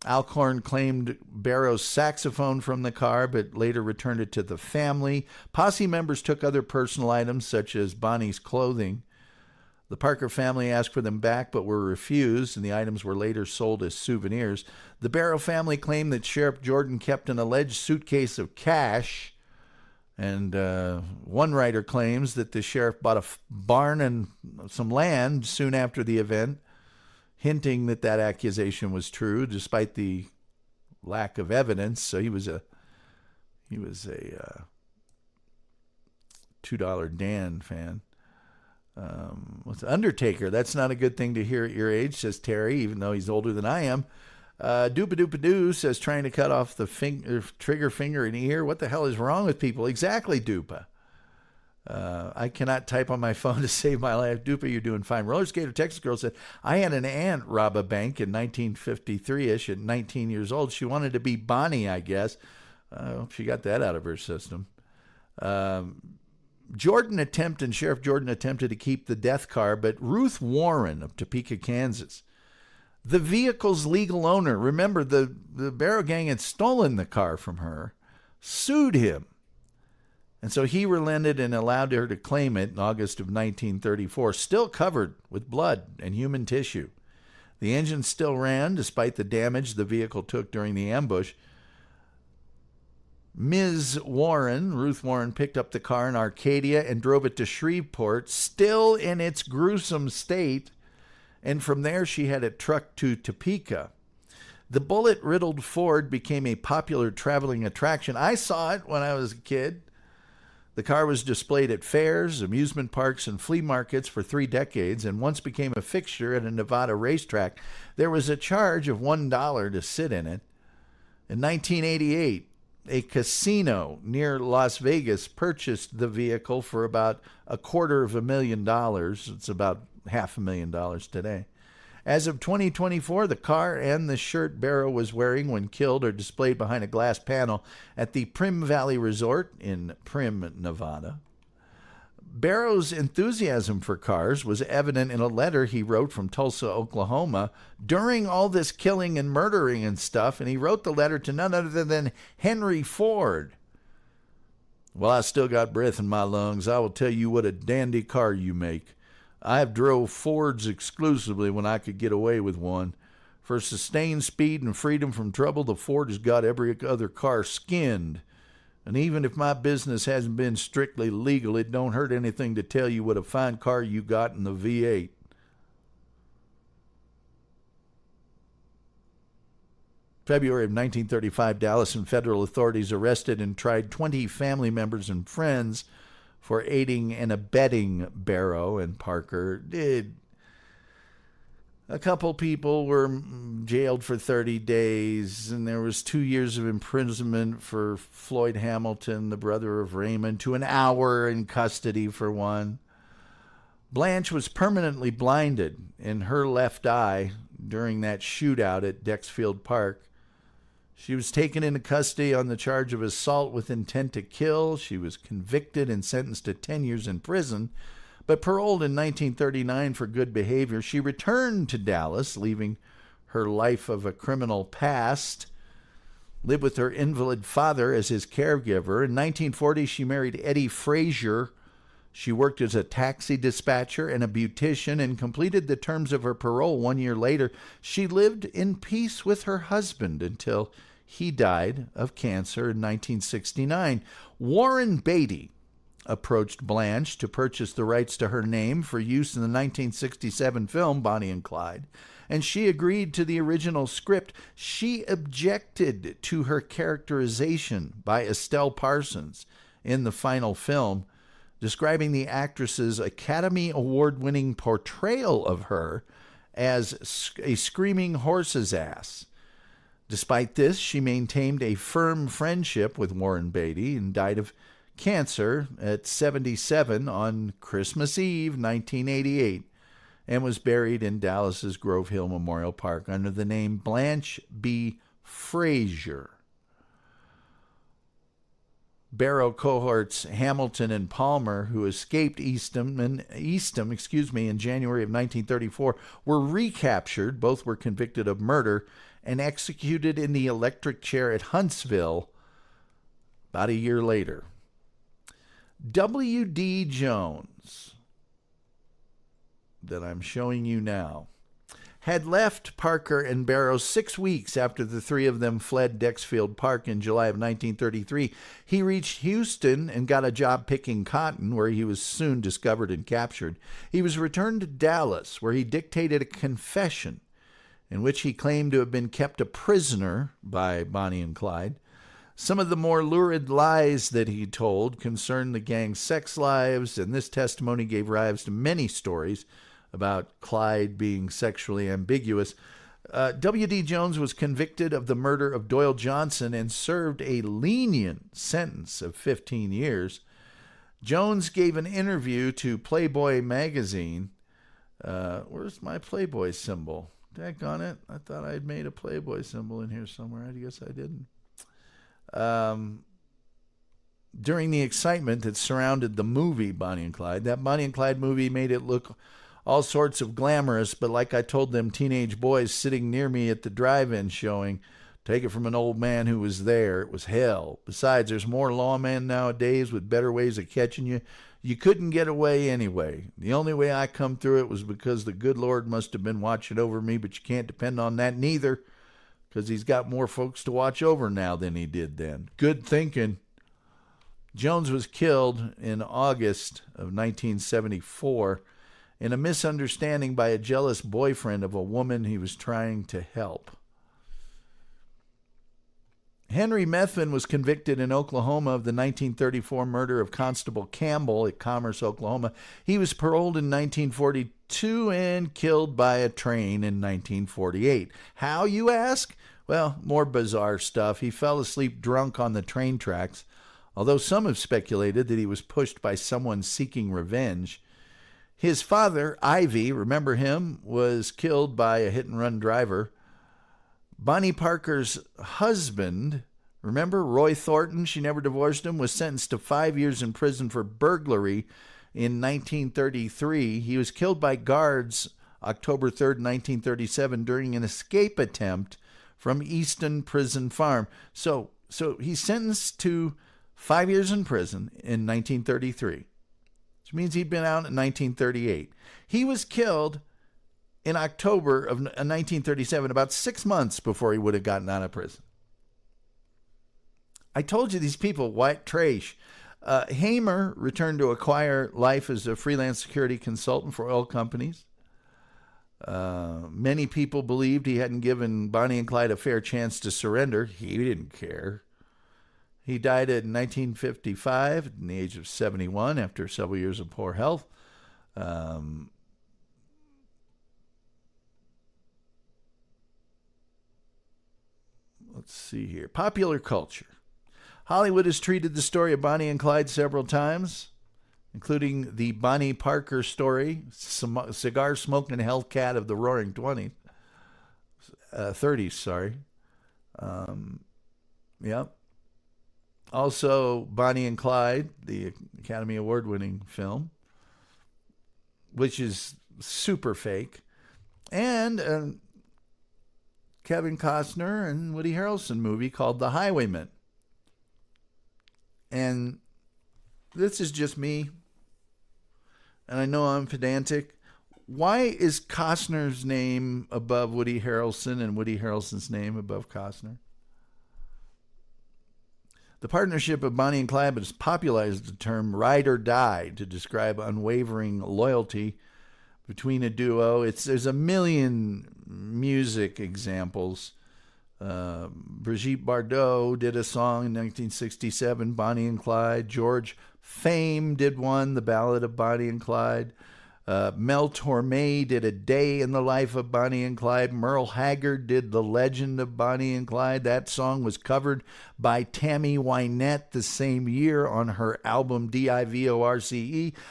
Alcorn claimed Barrow's saxophone from the car, but later returned it to the family. Posse members took other personal items, such as Bonnie's clothing. The Parker family asked for them back, but were refused, and the items were later sold as souvenirs. The Barrow family claimed that Sheriff Jordan kept an alleged suitcase of cash, and one writer claims that the sheriff bought a barn and some land soon after the event, hinting that that accusation was true, despite the lack of evidence. So he was a $2 Dan fan. With Undertaker, that's not a good thing to hear at your age, says Terry, even though he's older than I am. Doopa says trying to cut off the trigger finger and ear. What the hell is wrong with people? Exactly, Doopa. I cannot type on my phone to save my life. Doopa, you're doing fine. Roller Skater Texas Girl said, I had an aunt rob a bank in 1953-ish at 19 years old. She wanted to be Bonnie, I guess. I hope she got that out of her system. Sheriff Jordan attempted to keep the death car, but Ruth Warren of Topeka, Kansas, the vehicle's legal owner, remember the Barrow gang had stolen the car from her, sued him. And so he relented and allowed her to claim it in August of 1934, still covered with blood and human tissue. The engine still ran despite the damage the vehicle took during the ambush. Ms. Warren, Ruth Warren, picked up the car in Arcadia and drove it to Shreveport, still in its gruesome state, and from there she had it trucked to Topeka. The bullet-riddled Ford became a popular traveling attraction. I saw it when I was a kid. The car was displayed at fairs, amusement parks, and flea markets for 3 decades and once became a fixture at a Nevada racetrack. There was a charge of $1 to sit in it. In 1988, a casino near Las Vegas purchased the vehicle for about $250,000. It's about $500,000 today. As of 2024, the car and the shirt Barrow was wearing when killed are displayed behind a glass panel at the Prim Valley Resort in Prim, Nevada. Barrow's enthusiasm for cars was evident in a letter he wrote from Tulsa, Oklahoma, during all this killing and murdering and stuff, and he wrote the letter to none other than Henry Ford. "While I still got breath in my lungs, I will tell you what a dandy car you make. I have drove Fords exclusively when I could get away with one. For sustained speed and freedom from trouble, the Ford has got every other car skinned. And even if my business hasn't been strictly legal, it don't hurt anything to tell you what a fine car you got in the V8. February of 1935, Dallas and federal authorities arrested and tried 20 family members and friends for aiding and abetting Barrow and Parker. A couple people were jailed for 30 days, and there was 2 years of imprisonment for Floyd Hamilton, the brother of Raymond, to an hour in custody for one. Blanche was permanently blinded in her left eye during that shootout at Dexfield Park. She was taken into custody on the charge of assault with intent to kill. She was convicted and sentenced to 10 years in prison, but paroled in 1939 for good behavior. She returned to Dallas, leaving her life of a criminal past, lived with her invalid father as his caregiver. In 1940, she married Eddie Frazier. She worked as a taxi dispatcher and a beautician and completed the terms of her parole 1 year later. She lived in peace with her husband until he died of cancer in 1969. Warren Beatty approached Blanche to purchase the rights to her name for use in the 1967 film Bonnie and Clyde, and she agreed to the original script. She objected to her characterization by Estelle Parsons in the final film, describing the actress's Academy Award-winning portrayal of her as a screaming horse's ass. Despite this, she maintained a firm friendship with Warren Beatty and died of cancer at 77 on Christmas Eve, 1988, and was buried in Dallas's Grove Hill Memorial Park under the name Blanche B. Frazier. Barrow cohorts Hamilton and Palmer, who escaped Eastham, in January of 1934, were recaptured. Both were convicted of murder and executed in the electric chair at Huntsville about a year later. W.D. Jones, that I'm showing you now, had left Parker and Barrow 6 weeks after the three of them fled Dexfield Park in July of 1933. He reached Houston and got a job picking cotton, where he was soon discovered and captured. He was returned to Dallas, where he dictated a confession in which he claimed to have been kept a prisoner by Bonnie and Clyde. Some of the more lurid lies that he told concerned the gang's sex lives, and this testimony gave rise to many stories about Clyde being sexually ambiguous. W.D. Jones was convicted of the murder of Doyle Johnson and served a lenient sentence of 15 years. Jones gave an interview to Playboy magazine. Where's my Playboy symbol? Daggone it. I thought I had made a Playboy symbol in here somewhere. I guess I didn't. During the excitement that surrounded the movie Bonnie and Clyde, that Bonnie and Clyde movie made it look all sorts of glamorous, but like I told them teenage boys sitting near me at the drive-in showing, Take it from an old man who was there. It was hell. Besides, there's more lawmen nowadays with better ways of catching you. You couldn't get away anyway. The only way I come through it was because the good Lord must have been watching over me, but you can't depend on that neither, because he's got more folks to watch over now than he did then. Good thinking. Jones was killed in August of 1974 in a misunderstanding by a jealous boyfriend of a woman he was trying to help. Henry Methvin was convicted in Oklahoma of the 1934 murder of Constable Campbell at Commerce, Oklahoma. He was paroled in 1942 and killed by a train in 1948. How, you ask? Well, more bizarre stuff. He fell asleep drunk on the train tracks, although some have speculated that he was pushed by someone seeking revenge. His father, Ivy, remember him, was killed by a hit-and-run driver. Bonnie Parker's husband, remember, Roy Thornton, she never divorced him, was sentenced to 5 years in prison for burglary in 1933. He was killed by guards October 3rd, 1937, during an escape attempt from Easton Prison Farm. So he's sentenced to 5 years in prison in 1933, which means he'd been out in 1938. He was killed in October of 1937, about 6 months before he would have gotten out of prison. I told you these people, white trash. Hamer returned to acquire life as a freelance security consultant for oil companies. Many people believed he hadn't given Bonnie and Clyde a fair chance to surrender. He didn't care. He died in 1955 at the age of 71 after several years of poor health. Let's see here. Popular culture. Hollywood has treated the story of Bonnie and Clyde several times, including the Bonnie Parker story, cigar smoking hellcat of the Roaring 30s. Yep. Also, Bonnie and Clyde, the Academy Award-winning film, which is super fake, and Kevin Costner and Woody Harrelson movie called The Highwayman. And this is just me, and I know I'm pedantic. Why is Costner's name above Woody Harrelson and Woody Harrelson's name above Costner? The partnership of Bonnie and Clyde has popularized the term ride or die to describe unwavering loyalty between a duo. There's a million music examples. Brigitte Bardot did a song in 1967, Bonnie and Clyde. George Fame did one, The Ballad of Bonnie and Clyde. Mel Torme did A Day in the Life of Bonnie and Clyde. Merle Haggard did The Legend of Bonnie and Clyde. That song was covered by Tammy Wynette the same year on her album Divorce.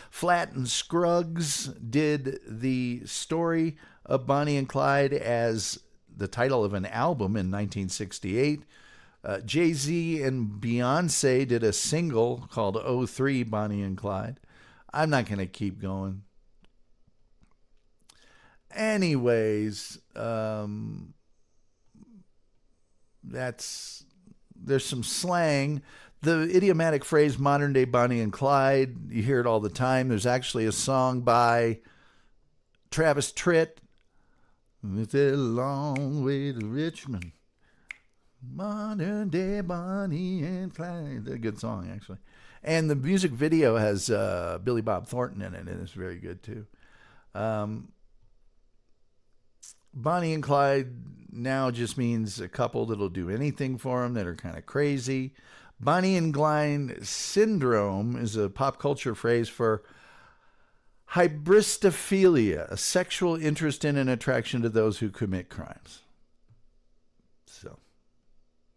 Flatt and Scruggs did the story of Bonnie and Clyde as the title of an album in 1968. Jay-Z and Beyonce did a single called '03 Bonnie and Clyde. I'm not going to keep going. Anyways, there's some slang. The idiomatic phrase modern day Bonnie and Clyde, you hear it all the time. There's actually a song by Travis Tritt. It's a long way to Richmond. Modern day Bonnie and Clyde. That's a good song, actually. And the music video has Billy Bob Thornton in it, and it's very good, too. Bonnie and Clyde now just means a couple that'll do anything for them, that are kind of crazy. Bonnie and Clyde syndrome is a pop culture phrase for hybristophilia, a sexual interest in and attraction to those who commit crimes. So,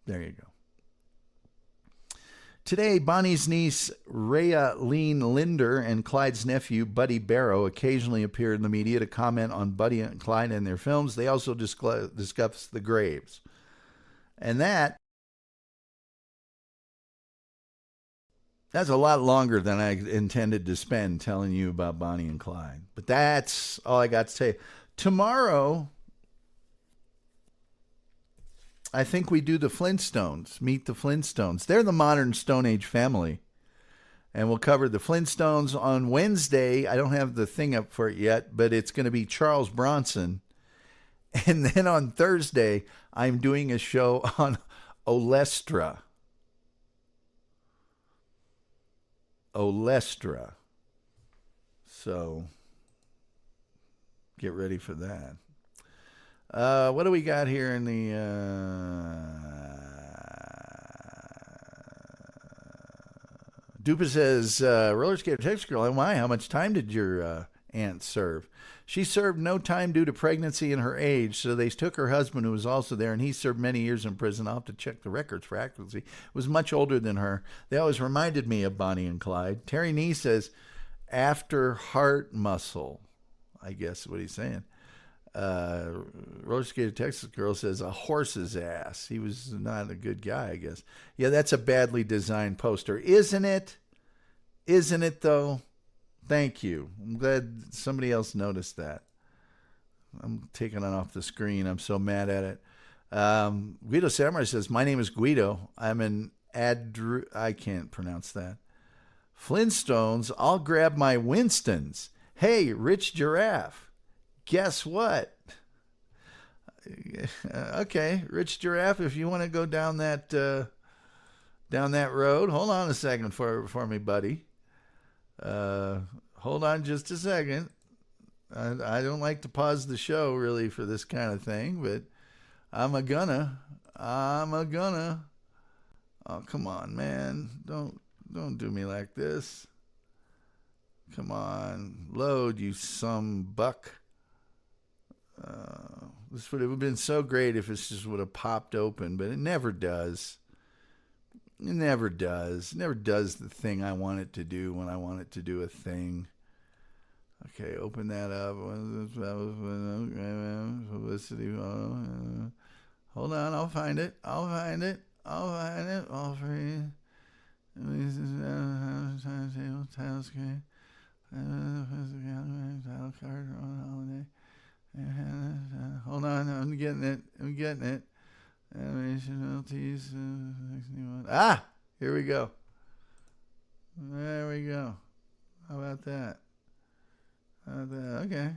there you go. Today, Bonnie's niece, Rhea Lean Linder, and Clyde's nephew, Buddy Barrow, occasionally appear in the media to comment on Buddy and Clyde and their films. They also discuss the graves. And that's a lot longer than I intended to spend telling you about Bonnie and Clyde. But that's all I got to say. Tomorrow, I think we do the Flintstones. Meet the Flintstones. They're the modern Stone Age family. And we'll cover the Flintstones on Wednesday. I don't have the thing up for it yet, but it's going to be Charles Bronson. And then on Thursday, I'm doing a show on Olestra. Olestra. So get ready for that. What do we got here in the... Dupa says, roller skater text girl, and why? How much time did your aunt serve? She served no time due to pregnancy and her age, so they took her husband, who was also there, and he served many years in prison. I'll have to check the records for accuracy. Was much older than her. They always reminded me of Bonnie and Clyde. Terry Nee says, after heart muscle, I guess is what he's saying. Roller skater Texas girl says a horse's ass. He was not a good guy, I guess. Yeah, that's a badly designed poster, isn't it? Isn't it though? Thank you. I'm glad somebody else noticed that. I'm taking it off the screen. I'm so mad at it. Guido Samurai says, my name is Guido. I'm an I can't pronounce that. Flintstones. I'll grab my Winstons. Hey, Rich Giraffe. Guess what? Okay, Rich Giraffe, if you want to go down that road, hold on a second for me, buddy. Hold on just a second. I don't like to pause the show really for this kind of thing, but I'm a gonna. Oh, come on, man. Don't do me like this. Come on. Load, you some buck. This would have been so great if it just would have popped open, but it never does. It never does. It never does the thing I want it to do when I want it to do a thing. Okay, open that up. Publicity. Hold on, I'll find it. All free. Title card on holiday. Hold on, I'm getting it. Here we go. There we go. How about that? Okay.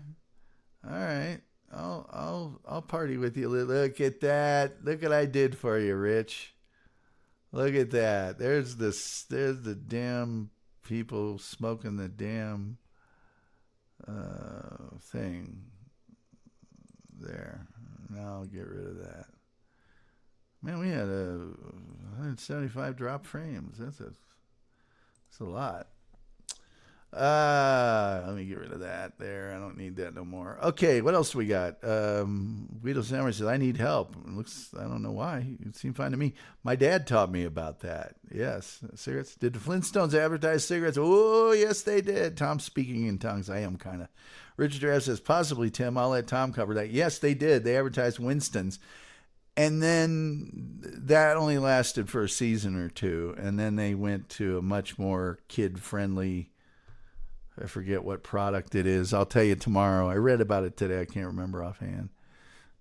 All right. I'll party with you. Look at that. Look what I did for you, Rich. Look at that. There's the damn people smoking the damn thing. There. Now I'll get rid of that. Man, we had 175 drop frames. That's a lot. Let me get rid of that there. I don't need that no more. Okay, what else do we got? Guido Samurai says, I need help. I don't know why. It seemed fine to me. My dad taught me about that. Yes. Cigarettes. Did the Flintstones advertise cigarettes? Oh, yes, they did. Tom's speaking in tongues. I am kind of. Richard Dress says, possibly, Tim. I'll let Tom cover that. Yes, they did. They advertised Winston's. And then that only lasted for a season or two. And then they went to a much more kid-friendly, I forget what product it is. I'll tell you tomorrow. I read about it today. I can't remember offhand.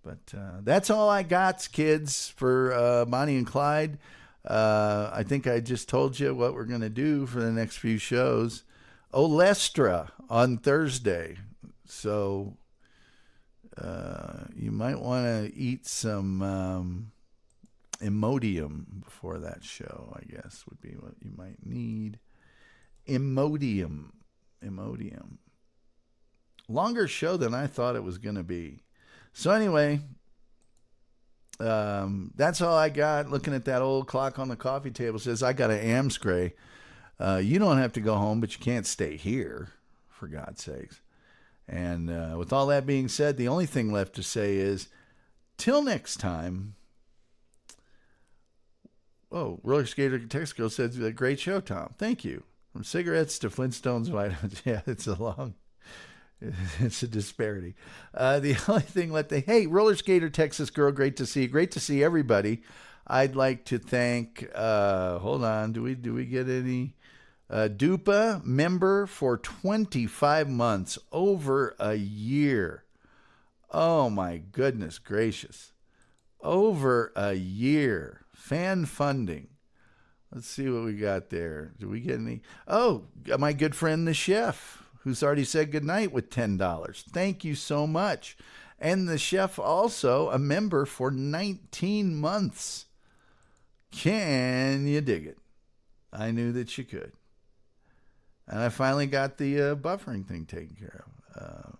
But that's all I got, kids, for Bonnie and Clyde. I think I just told you what we're going to do for the next few shows. Olestra on Thursday. So you might want to eat some Imodium before that show, I guess, would be what you might need. Imodium. Longer show than I thought it was going to be. So anyway, that's all I got. Looking at that old clock on the coffee table, says I got an Amscray. You don't have to go home, but you can't stay here, for God's sakes. And with all that being said, the only thing left to say is, till next time. Oh, Roller Skater Text Girl says, a great show, Tom. Thank you. From cigarettes to Flintstones vitamins. Yeah, it's a disparity. The only thing left to, hey, Roller Skater Texas Girl, great to see you. Great to see everybody. I'd like to thank, hold on, do we get any? Dupa member for 25 months, over a year. Oh my goodness gracious. Over a year. Fan funding. Let's see what we got there. Do we get any? Oh, my good friend, the chef, who's already said goodnight with $10. Thank you so much. And the chef also a member for 19 months. Can you dig it? I knew that you could. And I finally got the buffering thing taken care of.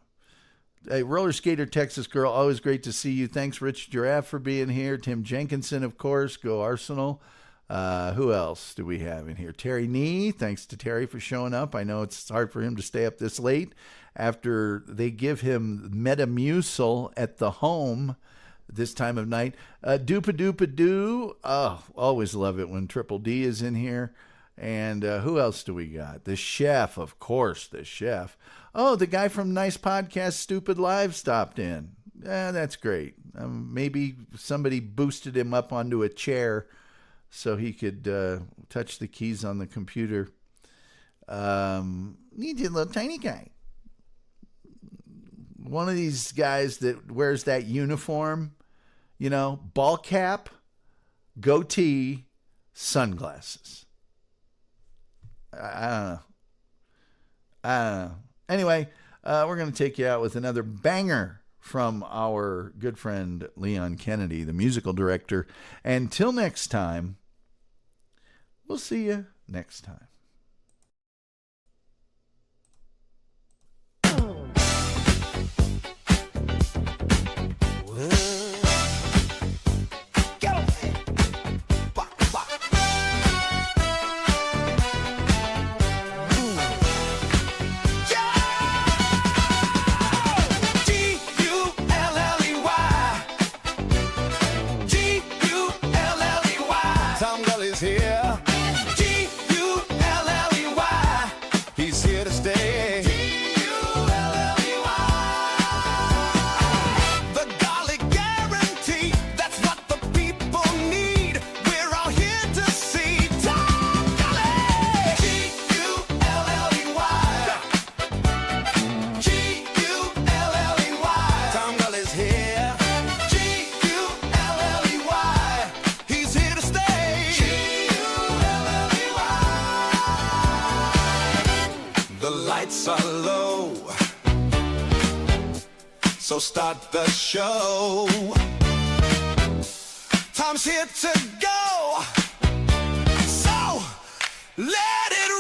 Hey, Roller Skater Texas Girl, always great to see you. Thanks, Rich Giraffe, for being here. Tim Jenkinson, of course. Go Arsenal. Who else do we have in here? Terry Nee. Thanks to Terry for showing up. I know it's hard for him to stay up this late after they give him Metamucil at the home this time of night. Doopa-doopa-doo. Oh, always love it when Triple D is in here. And who else do we got? The chef, of course, the chef. Oh, the guy from Nice Podcast, Stupid Live, stopped in. That's great. Maybe somebody boosted him up onto a chair so he could touch the keys on the computer. Need you, little tiny guy. One of these guys that wears that uniform, you know, ball cap, goatee, sunglasses. I don't know. Anyway, we're going to take you out with another banger from our good friend Leon Kennedy, the musical director. Until next time, we'll see you next time. Tom Gulley's here. G-U-L-L-E-Y. He's here to stay. G-U-L-L-E-Y. The Golly guarantee. That's what the people need. We're all here to see Tom Gulley. G-U-L-L-E-Y. G-U-L-L-E-Y. Tom Gulley's here. G-U-L-L-E-Y. He's here to stay. The lights are low, so start the show. Tom's here to go, so let it